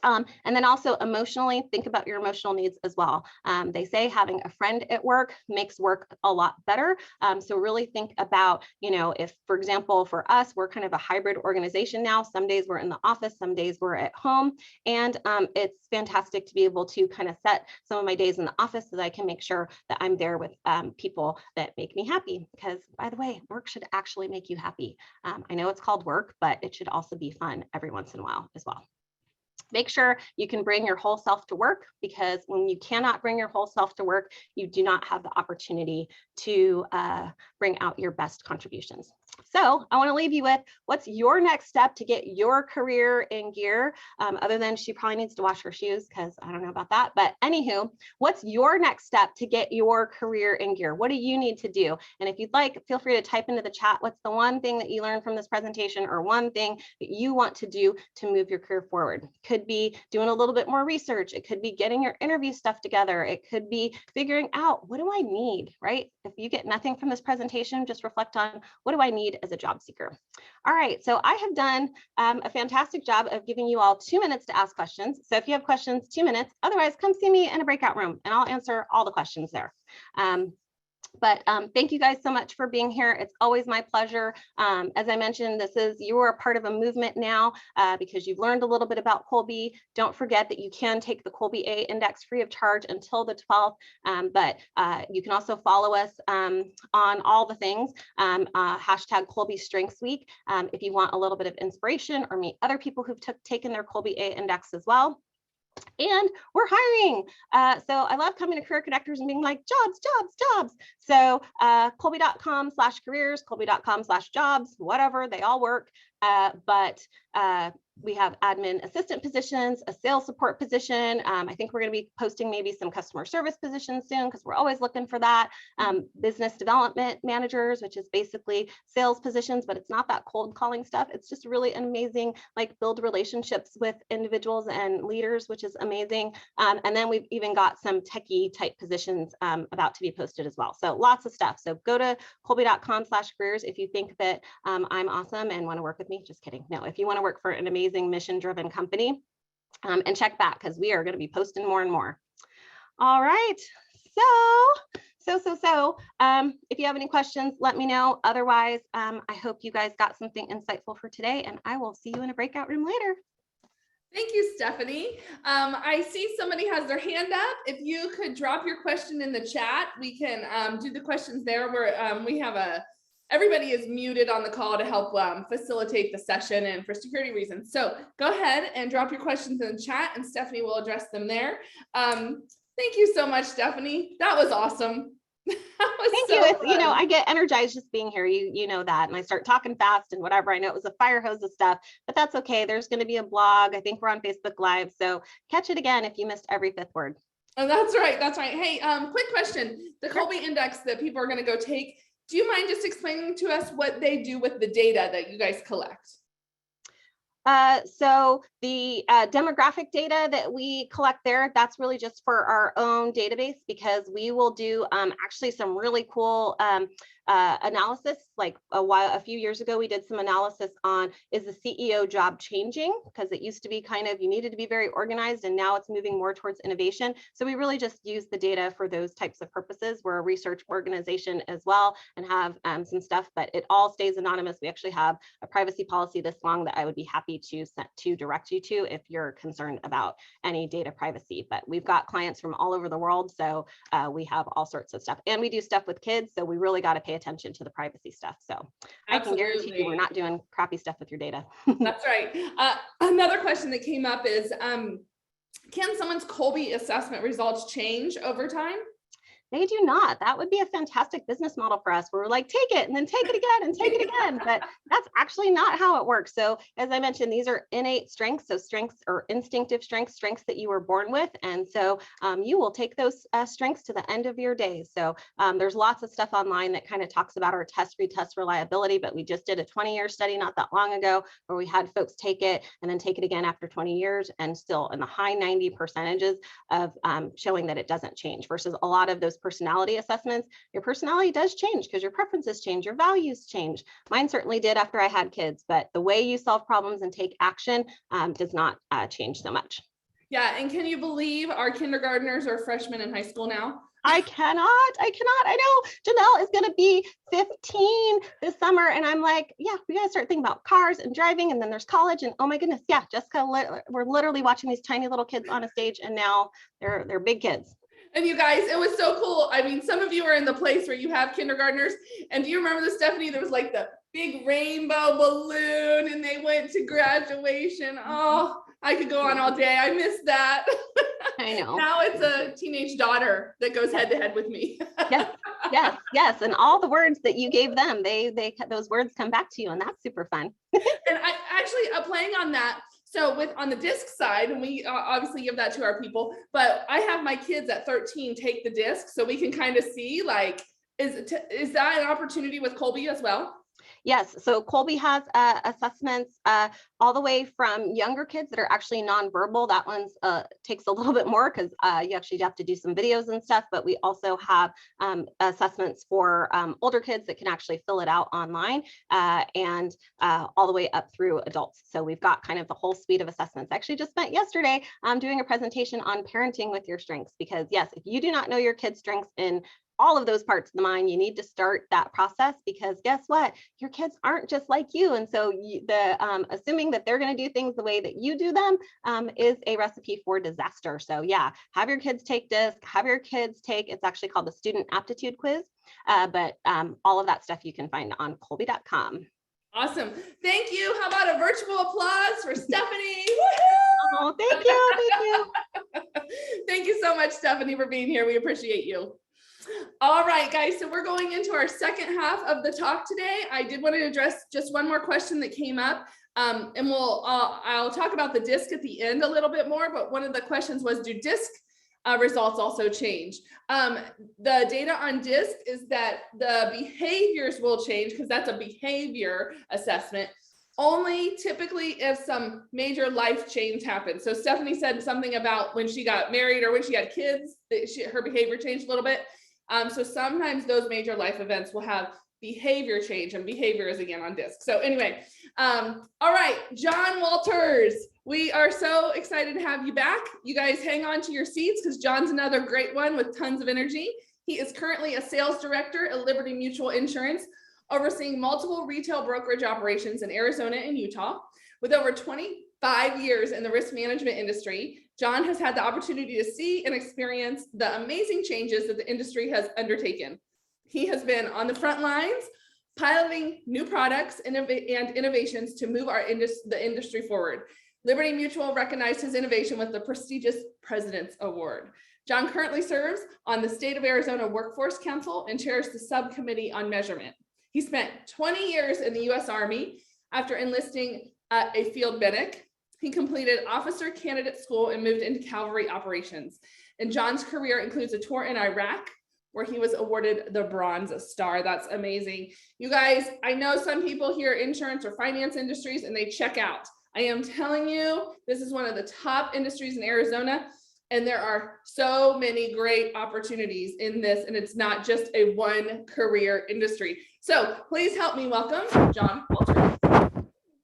And then also emotionally, think about your emotional needs as well. They say having a friend at work makes work a lot better. So really think about, if, for example, for us, we're kind of a hybrid organization now. Some days we're in the office, some days we're at home. And it's fantastic to be able to kind of set some of my days in the office so that I can make sure that I'm there with people that make me happy. Because, by the way, work should actually make you happy. I know it's called work, but it should also be fun every once in a while as well. Make sure you can bring your whole self to work, because when you cannot bring your whole self to work, you do not have the opportunity to bring out your best contributions. So I want to leave you with, what's your next step to get your career in gear? Other than she probably needs to wash her shoes, because I don't know about that. But anywho, what's your next step to get your career in gear? What do you need to do? And if you'd like, feel free to type into the chat, what's the one thing that you learned from this presentation, or one thing that you want to do to move your career forward? Could be doing a little bit more research. It could be getting your interview stuff together. It could be figuring out, what do I need, right? If you get nothing from this presentation, just reflect on, what do I need as a job seeker? All right, so I have done a fantastic job of giving you all 2 minutes to ask questions. So if you have questions, 2 minutes. Otherwise, come see me in a breakout room and I'll answer all the questions there. But thank you guys so much for being here. It's always my pleasure. As I mentioned, you are a part of a movement now because you've learned a little bit about Kolbe. Don't forget that you can take the Kolbe A index free of charge until the 12th. But you can also follow us on all the things, hashtag Kolbe Strengths Week, if you want a little bit of inspiration or meet other people who've taken their Kolbe A index as well. And we're hiring. So I love coming to Career Connectors and being like, jobs, jobs, jobs. So Kolbe.com/careers, Kolbe.com/jobs, whatever, they all work. But we have admin assistant positions, a sales support position. I think we're going to be posting maybe some customer service positions soon, because we're always looking for that. Business development managers, which is basically sales positions, but it's not that cold calling stuff. It's just really amazing, like build relationships with individuals and leaders, which is amazing. And then we've even got some techie type positions about to be posted as well. So lots of stuff. So go to Kolbe.com/careers if you think that I'm awesome and want to work with me. Just kidding. No, if you want to work for an amazing mission-driven company, and check back, because we are going to be posting more and more. All right. So if you have any questions, let me know. Otherwise, I hope you guys got something insightful for today, and I will see you in a breakout room later. Thank you, Stephanie. I see somebody has their hand up. If you could drop your question in the chat, we can do the questions there. Where we have everybody is muted on the call to help facilitate the session and for security reasons. So go ahead and drop your questions in the chat, and Stephanie will address them there. Thank you so much, Stephanie. That was awesome. That was Thank so you. It's, fun. I get energized just being here. You know that. And I start talking fast and whatever. I know it was a fire hose of stuff, but that's okay. There's going to be a blog. I think we're on Facebook Live. So catch it again if you missed every fifth word. Oh, that's right. That's right. Hey, quick question. The Kolbe Index that people are going to go take, do you mind just explaining to us what they do with the data that you guys collect? So the demographic data that we collect there, that's really just for our own database, because we will do actually some really cool analysis. Like a few years ago, we did some analysis on, is the CEO job changing? Because it used to be kind of, you needed to be very organized, and now it's moving more towards innovation. So we really just use the data for those types of purposes. We're a research organization as well, and have some stuff, but it all stays anonymous. We actually have a privacy policy this long that I would be happy to direct you to if you're concerned about any data privacy. But we've got clients from all over the world, so we have all sorts of stuff, and we do stuff with kids, so we really got to pay attention to the privacy stuff. So I can guarantee you we're not doing crappy stuff with your data. That's right. Another question that came up is, can someone's Kolbe assessment results change over time? They do not. That would be a fantastic business model for us. We're like, take it and then take it again and take it again. But that's actually not how it works. So as I mentioned, these are innate strengths. So strengths or instinctive strengths that you were born with. And so you will take those strengths to the end of your days. So there's lots of stuff online that kind of talks about our retest reliability, but we just did a 20-year study not that long ago where we had folks take it and then take it again after 20 years and still in the high 90% of showing that it doesn't change, versus a lot of those personality assessments. Your personality does change because your preferences change, your values change. Mine certainly did after I had kids, but the way you solve problems and take action does not change so much. Yeah, and can you believe our kindergartners are freshmen in high school now? I cannot. I know Janelle is going to be 15 this summer. And I'm like, yeah, we got to start thinking about cars and driving. And then there's college. And oh my goodness. Yeah, Jessica, we're literally watching these tiny little kids on a stage, and now they're big kids. And you guys, it was so cool. I mean, some of you are in the place where you have kindergartners. And do you remember the Stephanie? There was like the big rainbow balloon and they went to graduation. Oh, I could go on all day. I miss that. I know. Now it's a teenage daughter that goes head to head with me. Yes. And all the words that you gave them, those words come back to you, and that's super fun. And I actually playing on that. So on the disc side, and we obviously give that to our people, but I have my kids at 13 take the disc so we can kind of see, like, is that an opportunity with Kolbe as well? Yes, so Kolbe has assessments all the way from younger kids that are actually nonverbal. That one takes a little bit more because you actually have to do some videos and stuff, but we also have assessments for older kids that can actually fill it out online and all the way up through adults. So we've got kind of the whole suite of assessments. I actually just spent yesterday doing a presentation on parenting with your strengths, because yes, if you do not know your kids' strengths in all of those parts of the mind, you need to start that process, because guess what? Your kids aren't just like you. And so assuming that they're going to do things the way that you do them is a recipe for disaster. So yeah, have your kids take DISC, have your kids take, it's actually called the Student Aptitude Quiz, but all of that stuff you can find on Kolbe.com. Awesome. Thank you. How about a virtual applause for Stephanie? Oh, thank you. Thank you so much, Stephanie, for being here. We appreciate you. All right, guys, so we're going into our second half of the talk today. I did want to address just one more question that came up, and I'll talk about the DISC at the end a little bit more, but one of the questions was, do DISC results also change? The data on DISC is that the behaviors will change, because that's a behavior assessment, only typically if some major life change happens. So Stephanie said something about when she got married or when she had kids, that her behavior changed a little bit. So sometimes those major life events will have behavior change, and behavior is again on DISC. So anyway, all right, John Walters, we are so excited to have you back. You guys hang on to your seats, because John's another great one with tons of energy. He is currently a sales director at Liberty Mutual Insurance, overseeing multiple retail brokerage operations in Arizona and Utah. With over 25 years in the risk management industry, John has had the opportunity to see and experience the amazing changes that the industry has undertaken. He has been on the front lines, piloting new products and innovations to move the industry forward. Liberty Mutual recognized his innovation with the prestigious President's Award. John currently serves on the State of Arizona Workforce Council and chairs the subcommittee on measurement. He spent 20 years in the U.S. Army after enlisting a field medic. He completed officer candidate school and moved into cavalry operations. And John's career includes a tour in Iraq, where he was awarded the Bronze Star. That's amazing. You guys, I know some people hear insurance or finance industries and they check out. I am telling you, this is one of the top industries in Arizona, and there are so many great opportunities in this, and it's not just a one career industry. So please help me welcome John Walter.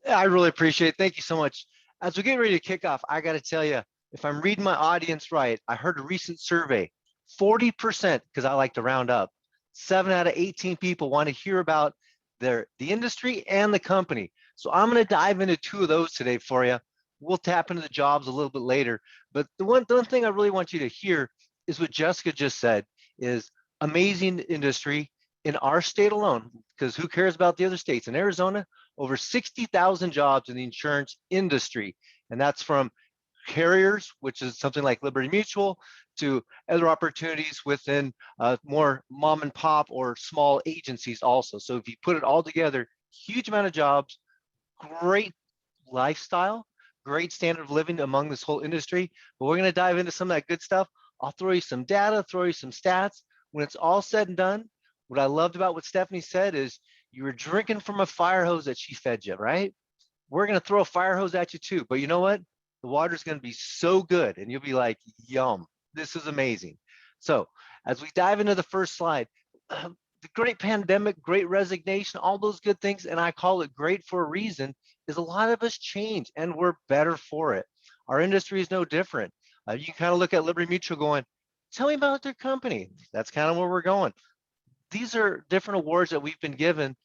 Yeah, I really appreciate it. Thank you so much. As we get ready to kick off, I got to tell you, if I'm reading my audience right, I heard a recent survey, 40%, because I like to round up, 7 out of 18 people want to hear about the industry and the company. So I'm going to dive into 2 of those today for you. We'll tap into the jobs a little bit later. But the one thing I really want you to hear is what Jessica just said, is amazing industry in our state alone, because who cares about the other states? In Arizona, over 60,000 jobs in the insurance industry. And that's from carriers, which is something like Liberty Mutual, to other opportunities within more mom and pop or small agencies also. So if you put it all together, huge amount of jobs, great lifestyle, great standard of living among this whole industry. But we're going to dive into some of that good stuff. I'll throw you some data, throw you some stats. When it's all said and done, what I loved about what Stephanie said is you were drinking from a fire hose that she fed you, right? We're going to throw a fire hose at you too. But you know what? The water's going to be so good and you'll be like, yum, this is amazing. So as we dive into the first slide, the great pandemic, great resignation, all those good things, and I call it great for a reason, is a lot of us change and we're better for it. Our industry is no different. You can kind of look at Liberty Mutual going, tell me about their company. That's kind of where we're going. These are different awards that we've been given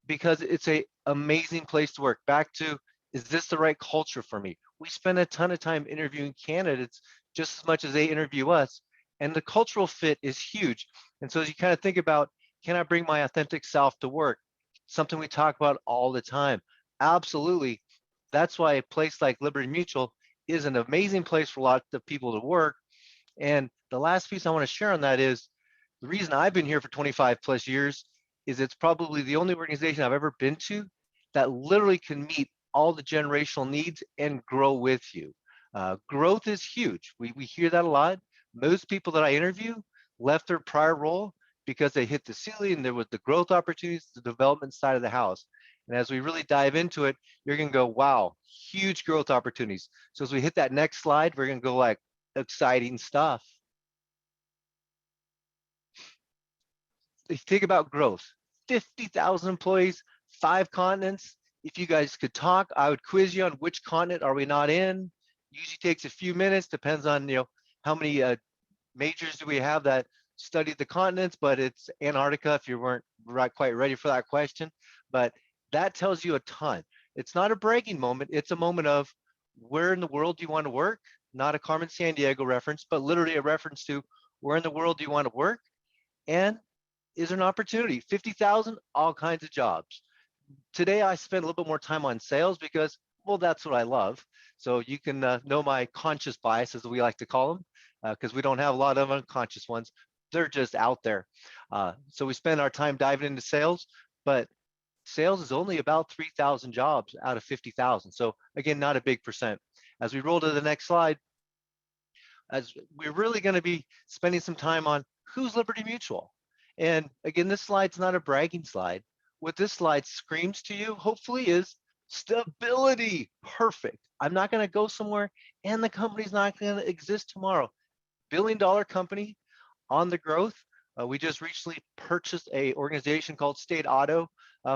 because it's an amazing place to work. Back to, is this the right culture for me? We spend a ton of time interviewing candidates just as much as they interview us, and the cultural fit is huge. And so as you kind of think about, can I bring my authentic self to work? Something we talk about all the time. Absolutely. That's why a place like Liberty Mutual is an amazing place for lots of people to work. And the last piece I want to share on that is the reason I've been here for 25 plus years is it's probably the only organization I've ever been to that literally can meet all the generational needs and grow with you. Growth is huge. We hear that a lot. Most people that I interview left their prior role because they hit the ceiling and there was the growth opportunities, the development side of the house. And as we really dive into it, you're going to go, wow, huge growth opportunities. So as we hit that next slide, we're going to go like exciting stuff. If you think about growth, 50,000 employees, 5 continents. If you guys could talk, I would quiz you on which continent are we not in. Usually takes a few minutes, depends on how many majors do we have that study the continents, but it's Antarctica if you weren't quite ready for that question. But that tells you a ton. It's not a bragging moment, it's a moment of where in the world do you want to work? Not a Carmen Sandiego reference, but literally a reference to where in the world do you want to work? And is there an opportunity? 50,000, all kinds of jobs. Today, I spent a little bit more time on sales because, well, that's what I love. So you can know my conscious bias, as we like to call them, because we don't have a lot of unconscious ones. They're just out there. So we spend our time diving into sales, but sales is only about 3,000 jobs out of 50,000. So again, not a big percent. As we roll to the next slide, as we're really going to be spending some time on who's Liberty Mutual. And again, this slide's not a bragging slide. What this slide screams to you, hopefully, is stability. Perfect. I'm not going to go somewhere and the company's not going to exist tomorrow. Billion-dollar company on the growth. We just recently purchased a organization called State Auto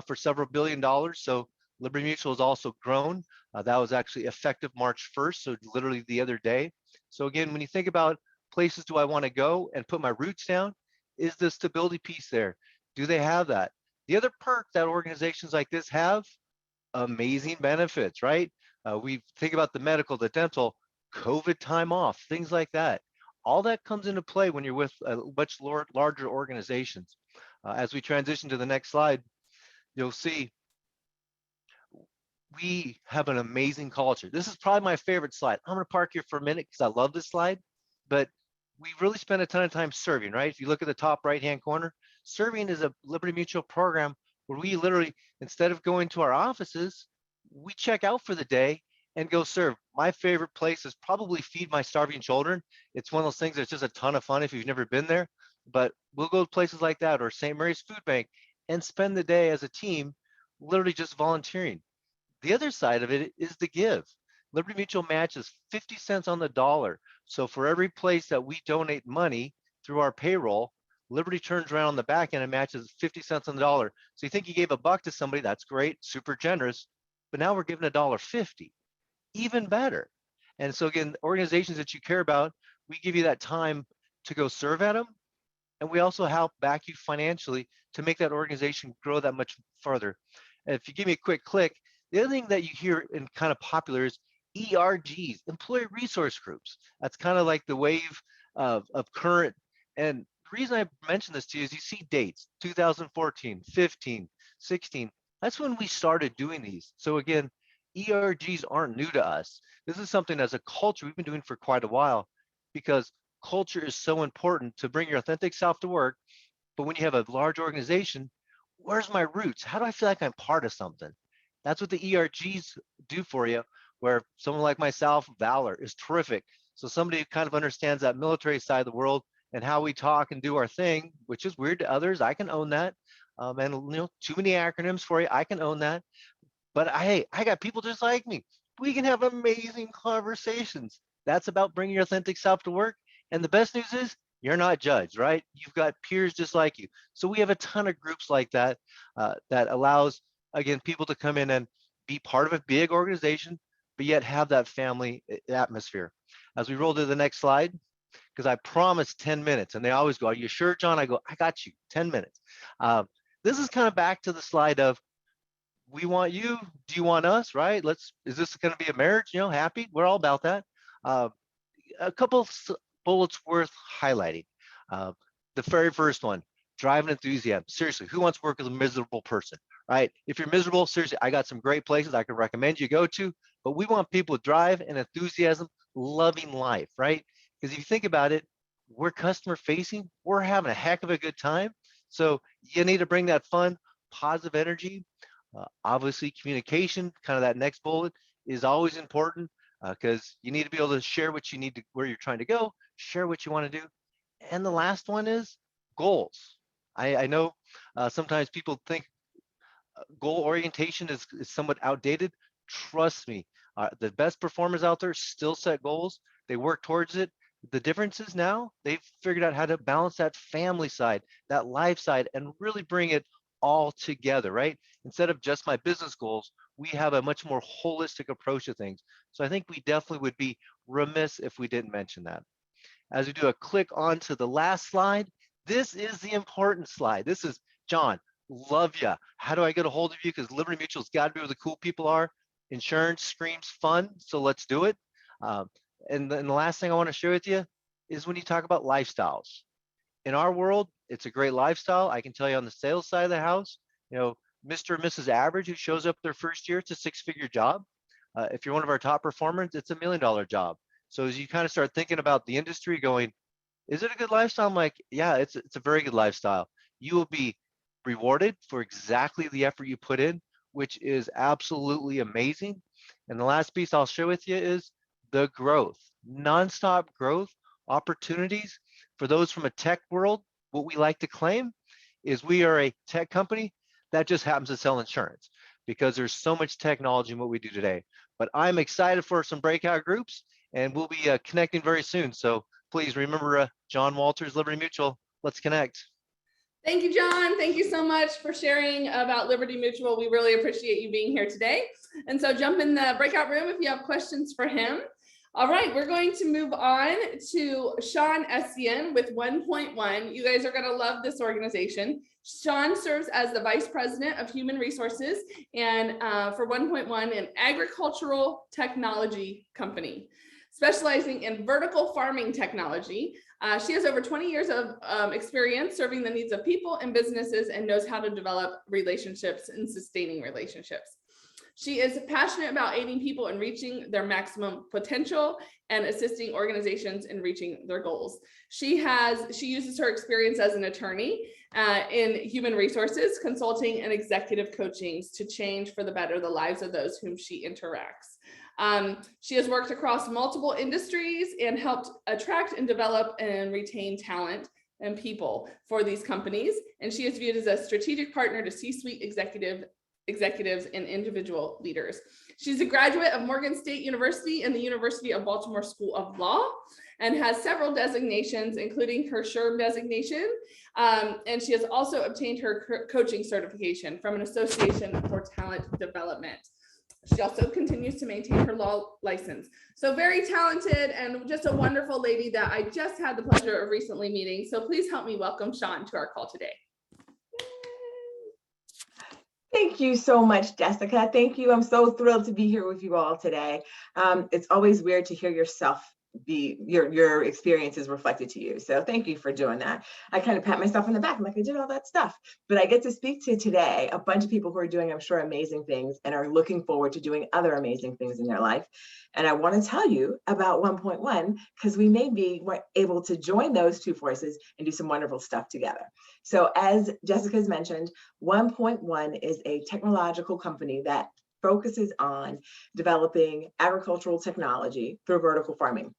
for several $billion. So Liberty Mutual has also grown. That was actually effective March 1st, so literally the other day. So again, when you think about places do I want to go and put my roots down, is the stability piece there? Do they have that? The other perk that organizations like this have, amazing benefits, right? We think about the medical, the dental, COVID time off, things like that. All that comes into play when you're with much larger organizations. As we transition to the next slide, you'll see we have an amazing culture. This is probably my favorite slide. I'm going to park here for a minute because I love this slide, but we really spend a ton of time serving, right? If you look at the top right-hand corner, serving is a Liberty Mutual program where we literally, instead of going to our offices, we check out for the day and go serve. My favorite place is probably Feed My Starving Children. It's one of those things that's just a ton of fun if you've never been there, but we'll go to places like that or St. Mary's Food Bank and spend the day as a team, literally just volunteering. The other side of it is the give. Liberty Mutual matches 50 cents on the dollar. So for every place that we donate money through our payroll, Liberty turns around on the back end and matches 50 cents on the dollar. So you think you gave a buck to somebody, that's great, super generous, but now we're giving $1.50, even better. And so again, organizations that you care about, we give you that time to go serve at them. And we also help back you financially to make that organization grow that much further. And if you give me a quick click, the other thing that you hear and kind of popular is ERGs, employee resource groups. That's kind of like the wave of current. And the reason I mention this to you is you see dates, 2014, 15, 16. That's when we started doing these. So again, ERGs aren't new to us. This is something as a culture we've been doing for quite a while because culture is so important to bring your authentic self to work. But when you have a large organization, where's my roots? How do I feel like I'm part of something? That's what the ERGs do for you, where someone like myself, Valor, is terrific. So somebody who kind of understands that military side of the world and how we talk and do our thing, which is weird to others, I can own that. And too many acronyms for you, I can own that. But I got people just like me. We can have amazing conversations. That's about bringing your authentic self to work. And the best news is you're not judged, right? You've got peers just like you. So we have a ton of groups like that that allows, again, people to come in and be part of a big organization, but yet have that family atmosphere. As we roll to the next slide, because I promised 10 minutes and they always go, are you sure, John? I go, I got you, 10 minutes. This is kind of back to the slide of, we want you, do you want us, right? Is this going to be a marriage, happy? We're all about that. A couple bullets worth highlighting. The very first one, drive and enthusiasm. Seriously, who wants to work with a miserable person, right? If you're miserable, seriously, I got some great places I can recommend you go to, but we want people with drive and enthusiasm, loving life, right? Because if you think about it, we're customer facing, we're having a heck of a good time. So you need to bring that fun, positive energy. Obviously, communication, kind of that next bullet, is always important because you need to be able to share what you need to, where you're trying to go, share what you want to do. And the last one is goals. I know sometimes people think goal orientation is somewhat outdated. Trust me, the best performers out there still set goals. They work towards it. The difference is now they've figured out how to balance that family side, that life side, and really bring it all together, right? Instead of just my business goals, we have a much more holistic approach to things. So I think we definitely would be remiss if we didn't mention that. As we do a click on to the last slide, this is the important slide. This is, John, love ya. How do I get a hold of you? Because Liberty Mutual's got to be where the cool people are. Insurance screams fun, so let's do it. And then the last thing I want to share with you is when you talk about lifestyles. In our world, it's a great lifestyle. I can tell you on the sales side of the house, Mr. and Mrs. Average who shows up their first year, it's a six-figure job. If you're one of our top performers, it's $1 million job. So as you kind of start thinking about the industry going, is it a good lifestyle? I'm like, yeah, it's a very good lifestyle. You will be rewarded for exactly the effort you put in, which is absolutely amazing. And the last piece I'll share with you is the growth, nonstop growth opportunities. For those from a tech world, what we like to claim is we are a tech company that just happens to sell insurance because there's so much technology in what we do today. But I'm excited for some breakout groups and we'll be connecting very soon. So please remember John Walters, Liberty Mutual. Let's connect. Thank you, John. Thank you so much for sharing about Liberty Mutual. We really appreciate you being here today. And so jump in the breakout room if you have questions for him. All right, we're going to move on to Sean Essien with 1.1. You guys are going to love this organization. Sean serves as the Vice President of Human Resources and for 1.1, an agricultural technology company specializing in vertical farming technology. She has over 20 years of experience serving the needs of people and businesses and knows how to develop relationships and sustaining relationships. She is passionate about aiding people in reaching their maximum potential and assisting organizations in reaching their goals. She uses her experience as an attorney in human resources, consulting, and executive coaching to change for the better the lives of those whom she interacts. She has worked across multiple industries and helped attract and develop and retain talent and people for these companies. And she is viewed as a strategic partner to C-suite executives and individual leaders. She's a graduate of Morgan State University and the University of Baltimore School of Law, and has several designations, including her SHRM designation. And she has also obtained her coaching certification from an Association for Talent Development. She also continues to maintain her law license. So very talented and just a wonderful lady that I just had the pleasure of recently meeting. So please help me welcome Sean to our call today. Thank you so much, Jessica. Thank you. I'm so thrilled to be here with you all today. It's always weird to hear yourself your experiences reflected to you. So thank you for doing that. I kind of pat myself on the back. I'm like, I did all that stuff. But I get to speak to today a bunch of people who are doing, I'm sure, amazing things and are looking forward to doing other amazing things in their life. And I want to tell you about 1.1 because we may be able to join those two forces and do some wonderful stuff together. So as Jessica's mentioned, 1.1 is a technological company that focuses on developing agricultural technology through vertical farming.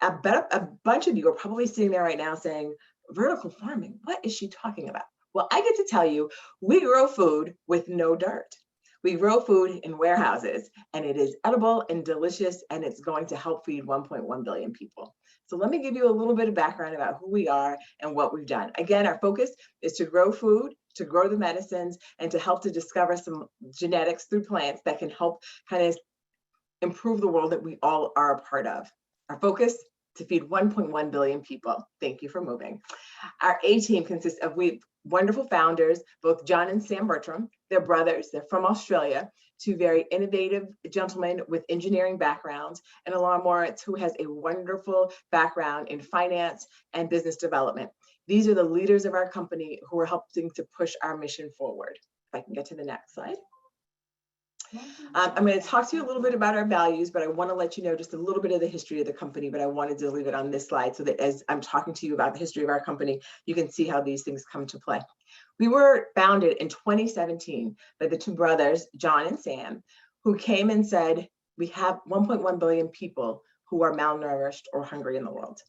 I bet a bunch of you are probably sitting there right now saying, vertical farming, what is she talking about? Well, I get to tell you, we grow food with no dirt. We grow food in warehouses, and it is edible and delicious, and it's going to help feed 1.1 billion people. So let me give you a little bit of background about who we are and what we've done. Again, our focus is to grow food, to grow the medicines, and to help to discover some genetics through plants that can help kind of improve the world that we all are a part of. Our focus, to feed 1.1 billion people. Thank you for moving. Our A team consists of wonderful founders, both John and Sam Bertram. They're brothers, they're from Australia, two very innovative gentlemen with engineering backgrounds, and Alon Moritz, who has a wonderful background in finance and business development. These are the leaders of our company who are helping to push our mission forward. If I can get to the next slide. I'm going to talk to you a little bit about our values, but I want to let you know just a little bit of the history of the company, but I wanted to leave it on this slide so that as I'm talking to you about the history of our company, you can see how these things come to play. We were founded in 2017 by the two brothers, John and Sam, who came and said, we have 1.1 billion people who are malnourished or hungry in the world.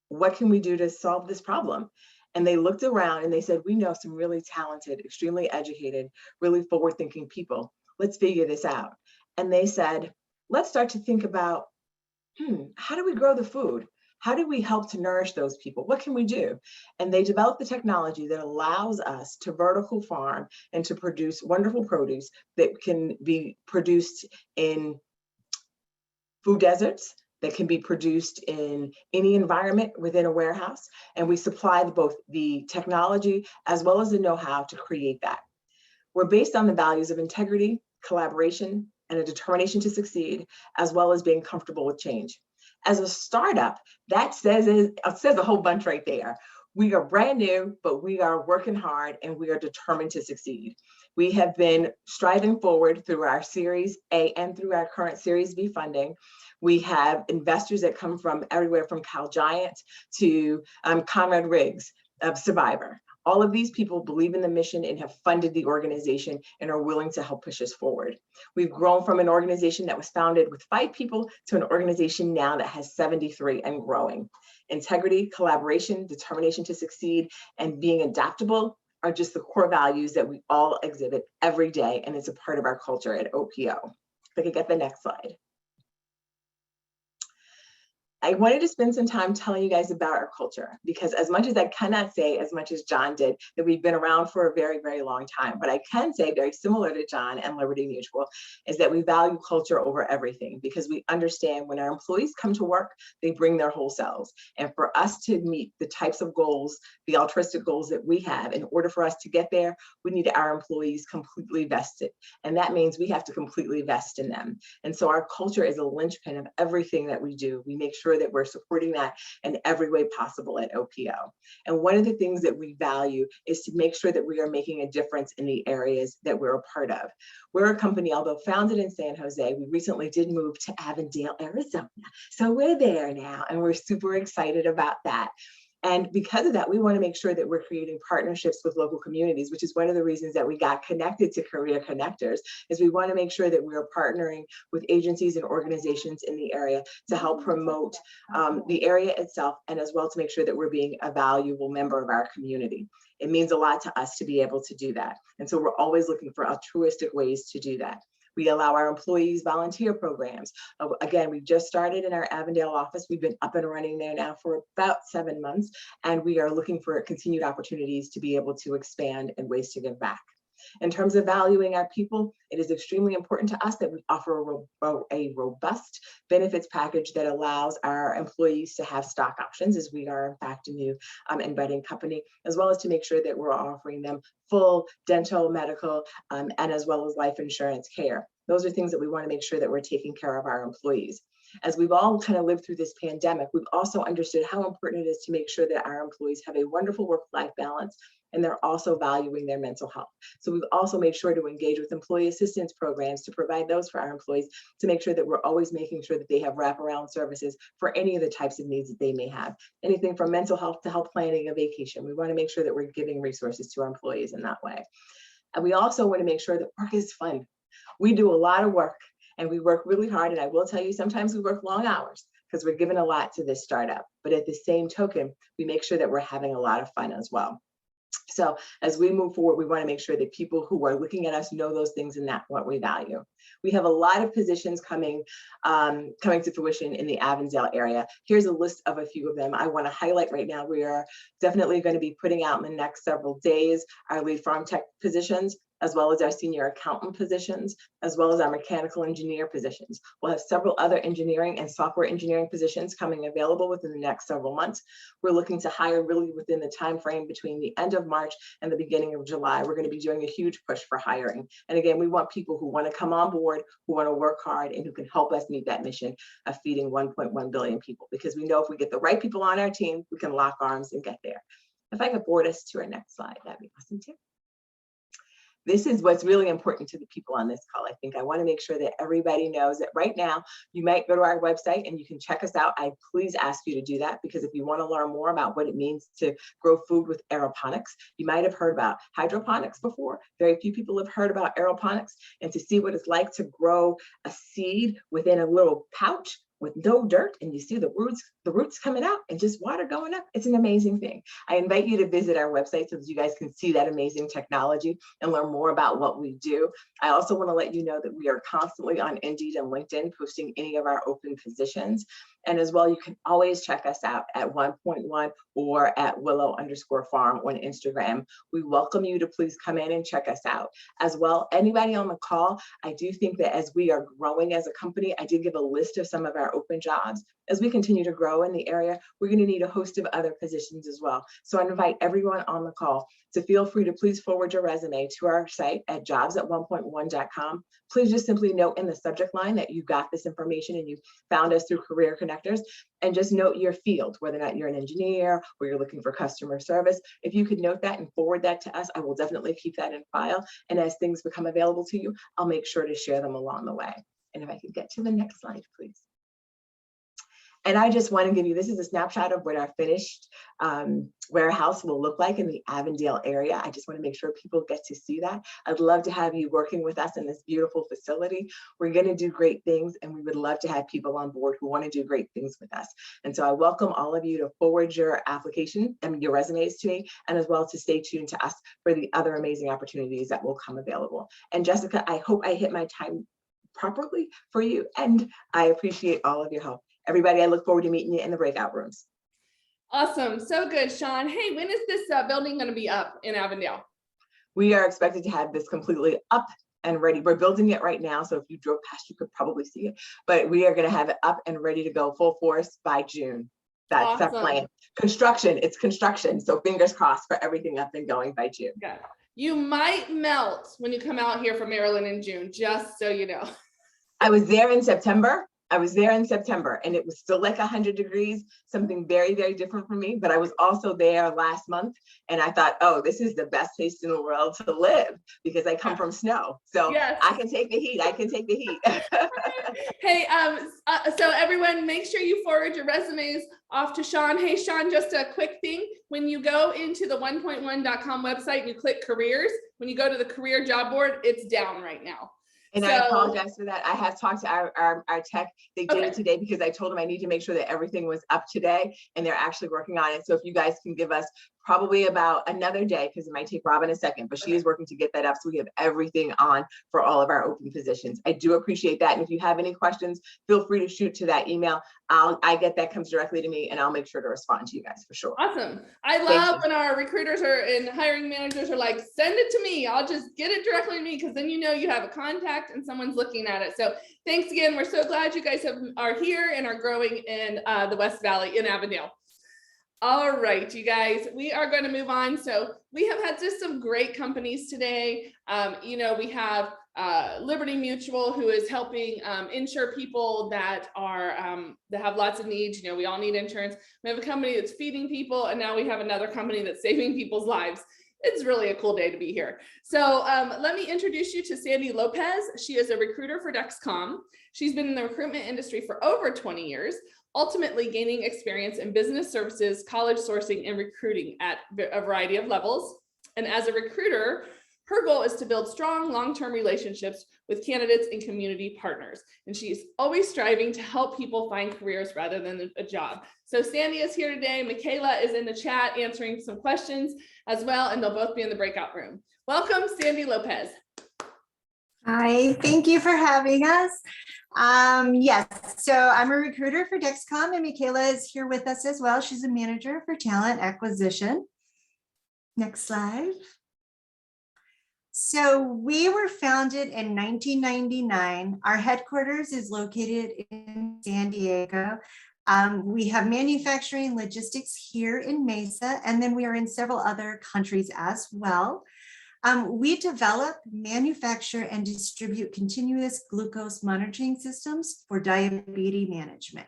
What can we do to solve this problem? And they looked around and they said, we know some really talented, extremely educated, really forward-thinking people. Let's figure this out. And they said, let's start to think about, how do we grow the food? How do we help to nourish those people? What can we do? And they developed the technology that allows us to vertical farm and to produce wonderful produce that can be produced in food deserts, that can be produced in any environment within a warehouse. And we supply both the technology as well as the know-how to create that. We're based on the values of integrity, collaboration, and a determination to succeed, as well as being comfortable with change. As a startup, that says a whole bunch right there. We are brand new, but we are working hard and we are determined to succeed. We have been striving forward through our Series A and through our current Series B funding. We have investors that come from everywhere from Cal Giant to Conrad Riggs of Survivor. All of these people believe in the mission and have funded the organization and are willing to help push us forward. We've grown from an organization that was founded with 5 people to an organization now that has 73 and growing. Integrity, collaboration, determination to succeed, and being adaptable are just the core values that we all exhibit every day, and it's a part of our culture at OPO. If I could get the next slide. I wanted to spend some time telling you guys about our culture, because as much as I cannot say as much as John did, that we've been around for a very, very long time, but I can say very similar to John and Liberty Mutual is that we value culture over everything, because we understand when our employees come to work, they bring their whole selves. And for us to meet the types of goals, the altruistic goals that we have, in order for us to get there, we need our employees completely vested. And that means we have to completely vest in them. And so our culture is a linchpin of everything that we do. We make sure sure that we're supporting that in every way possible at OPO. And one of the things that we value is to make sure that we are making a difference in the areas that we're a part of. We're a company, although founded in San Jose, we recently did move to Avondale, Arizona. So we're there now, and we're super excited about that. And because of that, we want to make sure that we're creating partnerships with local communities, which is one of the reasons that we got connected to Career Connectors, is we want to make sure that we're partnering with agencies and organizations in the area to help promote the area itself, and as well to make sure that we're being a valuable member of our community. It means a lot to us to be able to do that. And so we're always looking for altruistic ways to do that. We allow our employees volunteer programs. Again, we've just started in our Avondale office. We've been up and running there now for about 7 months, and we are looking for continued opportunities to be able to expand and ways to give back. In terms of valuing our people, it is extremely important to us that we offer a robust benefits package that allows our employees to have stock options, as we are in fact a new and budding company, as well as to make sure that we're offering them full dental, medical, and as well as life insurance care. Those are things that we want to make sure that we're taking care of our employees. As we've all kind of lived through this pandemic, we've also understood how important it is to make sure that our employees have a wonderful work-life balance, and they're also valuing their mental health. So we've also made sure to engage with employee assistance programs to provide those for our employees, to make sure that we're always making sure that they have wraparound services for any of the types of needs that they may have. Anything from mental health to health planning a vacation. We want to make sure that we're giving resources to our employees in that way. And we also want to make sure that work is fun. We do a lot of work and we work really hard. And I will tell you, sometimes we work long hours because we're giving a lot to this startup. But at the same token, we make sure that we're having a lot of fun as well. So as we move forward, we want to make sure that people who are looking at us know those things and that's what we value. We have a lot of positions coming to fruition in the Avondale area. Here's a list of a few of them I want to highlight right now. We are definitely going to be putting out in the next several days our lead farm tech positions, as well as our senior accountant positions, as well as our mechanical engineer positions. We'll have several other engineering and software engineering positions coming available within the next several months. We're looking to hire really within the time frame between the end of March and the beginning of July. We're going to be doing a huge push for hiring. And again, we want people who want to come on board, who want to work hard, and who can help us meet that mission of feeding 1.1 billion people. Because we know if we get the right people on our team, we can lock arms and get there. If I could board us to our next slide, that'd be awesome too. This is what's really important to the people on this call. I think I want to make sure that everybody knows that right now you might go to our website and you can check us out. I please ask you to do that, because if you want to learn more about what it means to grow food with aeroponics, you might have heard about hydroponics before. Very few people have heard about aeroponics, and to see what it's like to grow a seed within a little pouch with no dirt, and you see the roots coming out and just water going up. It's an amazing thing. I invite you to visit our website so that you guys can see that amazing technology and learn more about what we do. I also want to let you know that we are constantly on Indeed and LinkedIn posting any of our open positions. And as well, you can always check us out at 1.1 or at willow_farm on Instagram. We welcome you to please come in and check us out. As well, anybody on the call, I do think that as we are growing as a company, I did give a list of some of our open jobs. As we continue to grow in the area, we're going to need a host of other positions as well. So I invite everyone on the call to feel free to please forward your resume to our site at jobs@1.1.com. Please just simply note in the subject line that you got this information and you found us through Career Connectors, and just note your field, whether or not you're an engineer or you're looking for customer service. If you could note that and forward that to us, I will definitely keep that in file. And as things become available to you, I'll make sure to share them along the way. And if I could get to the next slide, please. And I just want to give you, this is a snapshot of what our finished warehouse will look like in the Avondale area. I just want to make sure people get to see that. I'd love to have you working with us in this beautiful facility. We're going to do great things, and we would love to have people on board who want to do great things with us. And so I welcome all of you to forward your application and your resumes to me, and as well to stay tuned to us for the other amazing opportunities that will come available. And Jessica, I hope I hit my time properly for you, and I appreciate all of your help. Everybody, I look forward to meeting you in the breakout rooms. Awesome. So good, Sean. Hey, when is this building going to be up in Avondale? We are expected to have this completely up and ready. We're building it right now, so if you drove past, you could probably see it. But we are going to have it up and ready to go full force by June. That's our plan. Construction, it's construction. So fingers crossed for everything up and going by June. Yeah. You might melt when you come out here from Maryland in June, just so you know. I was there in September. I was there in September and it was still like 100 degrees, something very, very different for me. But I was also there last month and I thought, oh, this is the best place in the world to live because I come from snow. So Yes. I can take the heat. I can take the heat. Hey, so everyone, make sure you forward your resumes off to Sean. Hey, Sean, just a quick thing. When you go into the 1.1.com website and you click careers, when you go to the career job board, it's down right now. And I apologize for that. I have talked to our tech. They did it today because I told them I need to make sure that everything was up today and they're actually working on it. So if you guys can give us probably about another day, because it might take Robin a second, but she is working to get that up so we have everything on for all of our open positions. I do appreciate that. And if you have any questions, feel free to shoot to that email. I get that comes directly to me and I'll make sure to respond to you guys for sure. Awesome. I love when our recruiters and hiring managers are like, send it to me. I'll just get it directly to me because then you know you have a contact and someone's looking at it. So thanks again. We're so glad you guys are here and are growing in the West Valley in Avondale. All right, you guys, we are going to move on. So we have had just some great companies today. You know, we have Liberty Mutual, who is helping insure people that are that have lots of needs. You know, we all need insurance. We have a company that's feeding people, and now we have another company that's saving people's lives. It's really a cool day to be here. So let me introduce you to Sandy Lopez. She is a recruiter for Dexcom. She's been in the recruitment industry for over 20 years, ultimately gaining experience in business services, college sourcing, and recruiting at a variety of levels. And as a recruiter, her goal is to build strong long-term relationships with candidates and community partners. And she's always striving to help people find careers rather than a job. So Sandy is here today. Michaela is in the chat answering some questions as well, and they'll both be in the breakout room. Welcome, Sandy Lopez. Hi, thank you for having us. Yes, so I'm a recruiter for Dexcom and Michaela is here with us as well. She's a manager for talent acquisition. Next slide. So we were founded in 1999. Our headquarters is located in San Diego. We have manufacturing logistics here in Mesa, and then we are in several other countries as well. We develop, manufacture, and distribute continuous glucose monitoring systems for diabetes management.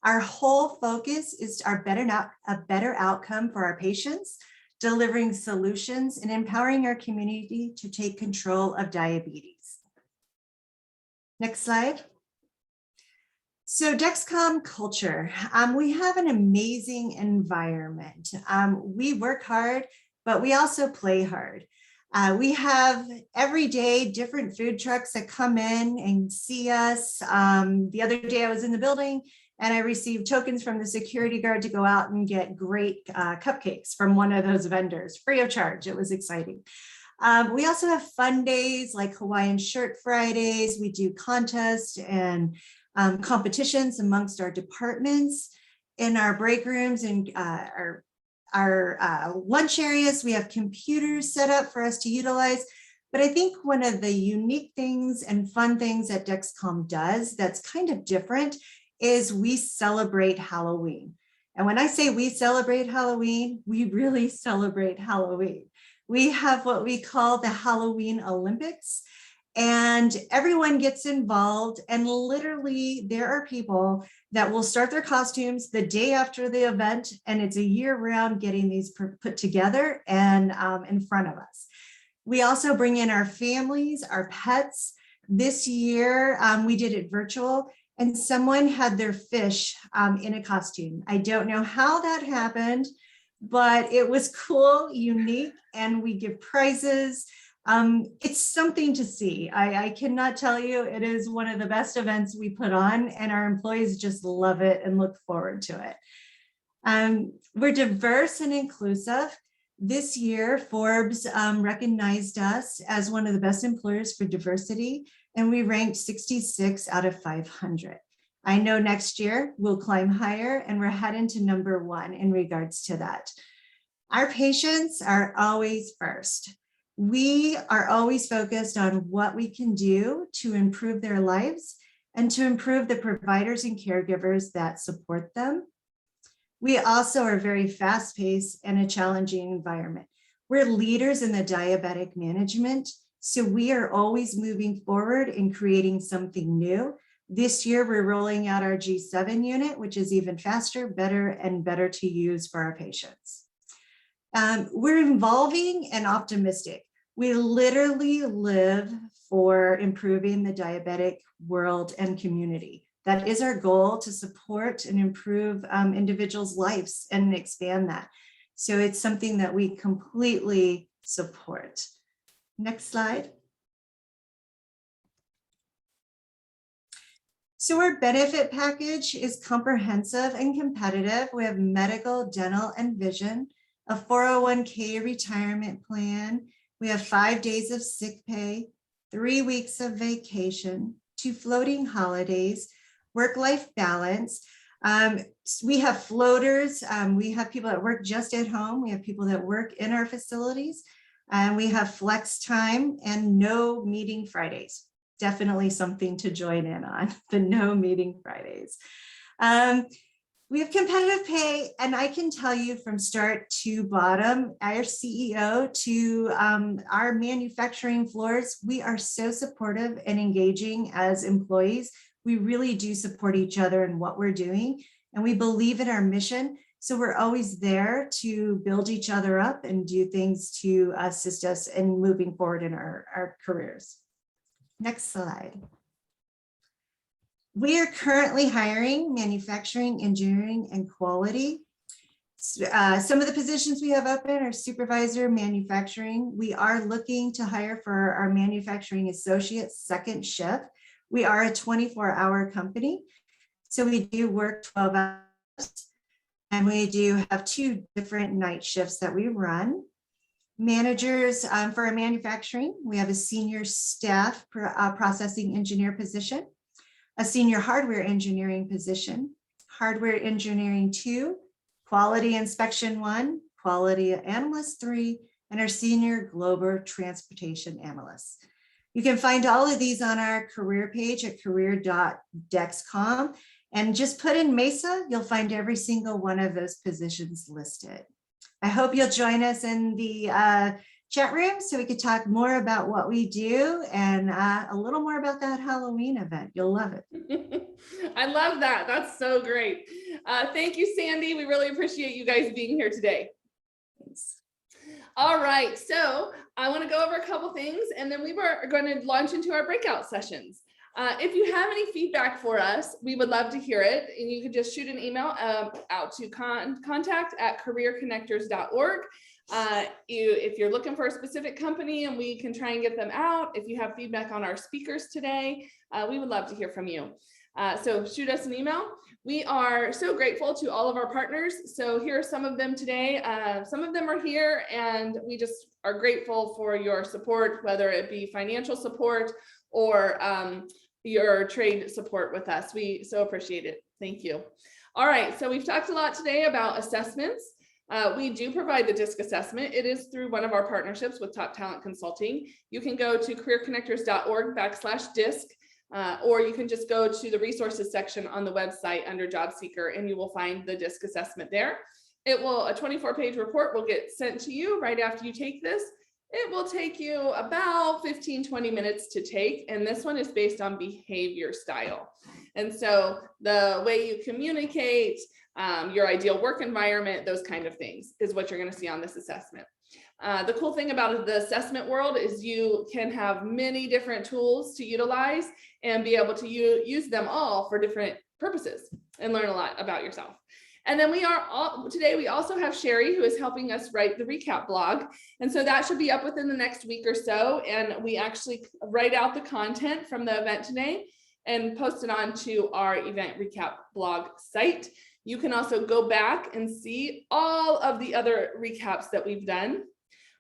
Our whole focus is a better outcome for our patients, delivering solutions and empowering our community to take control of diabetes. Next slide. So Dexcom culture, we have an amazing environment. We work hard, but we also play hard. We have every day different food trucks that come in and see us. The other day I was in the building and I received tokens from the security guard to go out and get great cupcakes from one of those vendors, free of charge. It was exciting. We also have fun days like Hawaiian Shirt Fridays. We do contests and competitions amongst our departments. In our break rooms and our lunch areas, we have computers set up for us to utilize. But I think one of the unique things and fun things that Dexcom does that's kind of different is we celebrate Halloween. And when I say we celebrate Halloween, we really celebrate Halloween. We have what we call the Halloween Olympics, and everyone gets involved. And literally there are people that will start their costumes the day after the event, and it's a year round getting these put together and in front of us. We also bring in our families, our pets. This year we did it virtual, and someone had their fish in a costume. I don't know how that happened, but it was cool, unique, and we give prizes. It's something to see. I cannot tell you, it is one of the best events we put on, and our employees just love it and look forward to it. We're diverse and inclusive. This year, Forbes recognized us as one of the best employers for diversity, and we ranked 66 out of 500. I know next year we'll climb higher, and we're heading to #1 in regards to that. Our patients are always first. We are always focused on what we can do to improve their lives and to improve the providers and caregivers that support them. We also are very fast-paced and a challenging environment. We're leaders in the diabetic management, so we are always moving forward and creating something new. This year, we're rolling out our G7 unit, which is even faster, better, and better to use for our patients. We're involving and optimistic. We literally live for improving the diabetic world and community. That is our goal, to support and improve individuals' lives and expand that. So it's something that we completely support. Next slide. So our benefit package is comprehensive and competitive. We have medical, dental, and vision, a 401k retirement plan. We have 5 days of sick pay, 3 weeks of vacation, 2 floating holidays, work-life balance. We have floaters. We have people that work just at home. We have people that work in our facilities. And we have flex time and no meeting Fridays. Definitely something to join in on, the no meeting Fridays. We have competitive pay, and I can tell you from start to bottom, our CEO to our manufacturing floors, we are so supportive and engaging as employees. We really do support each other in what we're doing, and we believe in our mission. So we're always there to build each other up and do things to assist us in moving forward in our careers. Next slide. We are currently hiring manufacturing, engineering, and quality. Some of the positions we have open are supervisor manufacturing. We are looking to hire for our manufacturing associates second shift. We are a 24-hour company, so we do work 12 hours, and we do have 2 different night shifts that we run. Managers for our manufacturing, we have a senior staff processing engineer position, a senior hardware engineering position, hardware engineering 2, quality inspection 1, quality analyst 3, and our senior global transportation analyst. You can find all of these on our career page at career.dexcom, and just put in Mesa, you'll find every single one of those positions listed. I hope you'll join us in the chat room so we could talk more about what we do and a little more about that Halloween event. You'll love it. I love that. That's so great. Thank you, Sandy. We really appreciate you guys being here today. Thanks. All right, so I want to go over a couple things, and then we were going to launch into our breakout sessions. If you have any feedback for us, we would love to hear it. And you can just shoot an email out to contact@careerconnectors.org. If you're looking for a specific company and we can try and get them out, if you have feedback on our speakers today, we would love to hear from you. So shoot us an email. We are so grateful to all of our partners. So here are some of them today. Some of them are here, and we just are grateful for your support, whether it be financial support or your trade support with us. We so appreciate it. Thank you. All right, so we've talked a lot today about assessments. We do provide the DISC assessment. It is through one of our partnerships with Top Talent Consulting. You can go to careerconnectors.org/DISC, or you can just go to the resources section on the website under Job Seeker, and you will find the DISC assessment there. A 24-page report will get sent to you right after you take this. It will take you about 15-20 minutes to take, and this one is based on behavior style. And so the way you communicate, your ideal work environment, those kind of things is what you're going to see on this assessment. The cool thing about the assessment world is you can have many different tools to utilize and be able to use them all for different purposes and learn a lot about yourself. And then today we also have Sherry, who is helping us write the recap blog. And so that should be up within the next week or so. And we actually write out the content from the event today and post it onto our event recap blog site. You can also go back and see all of the other recaps that we've done.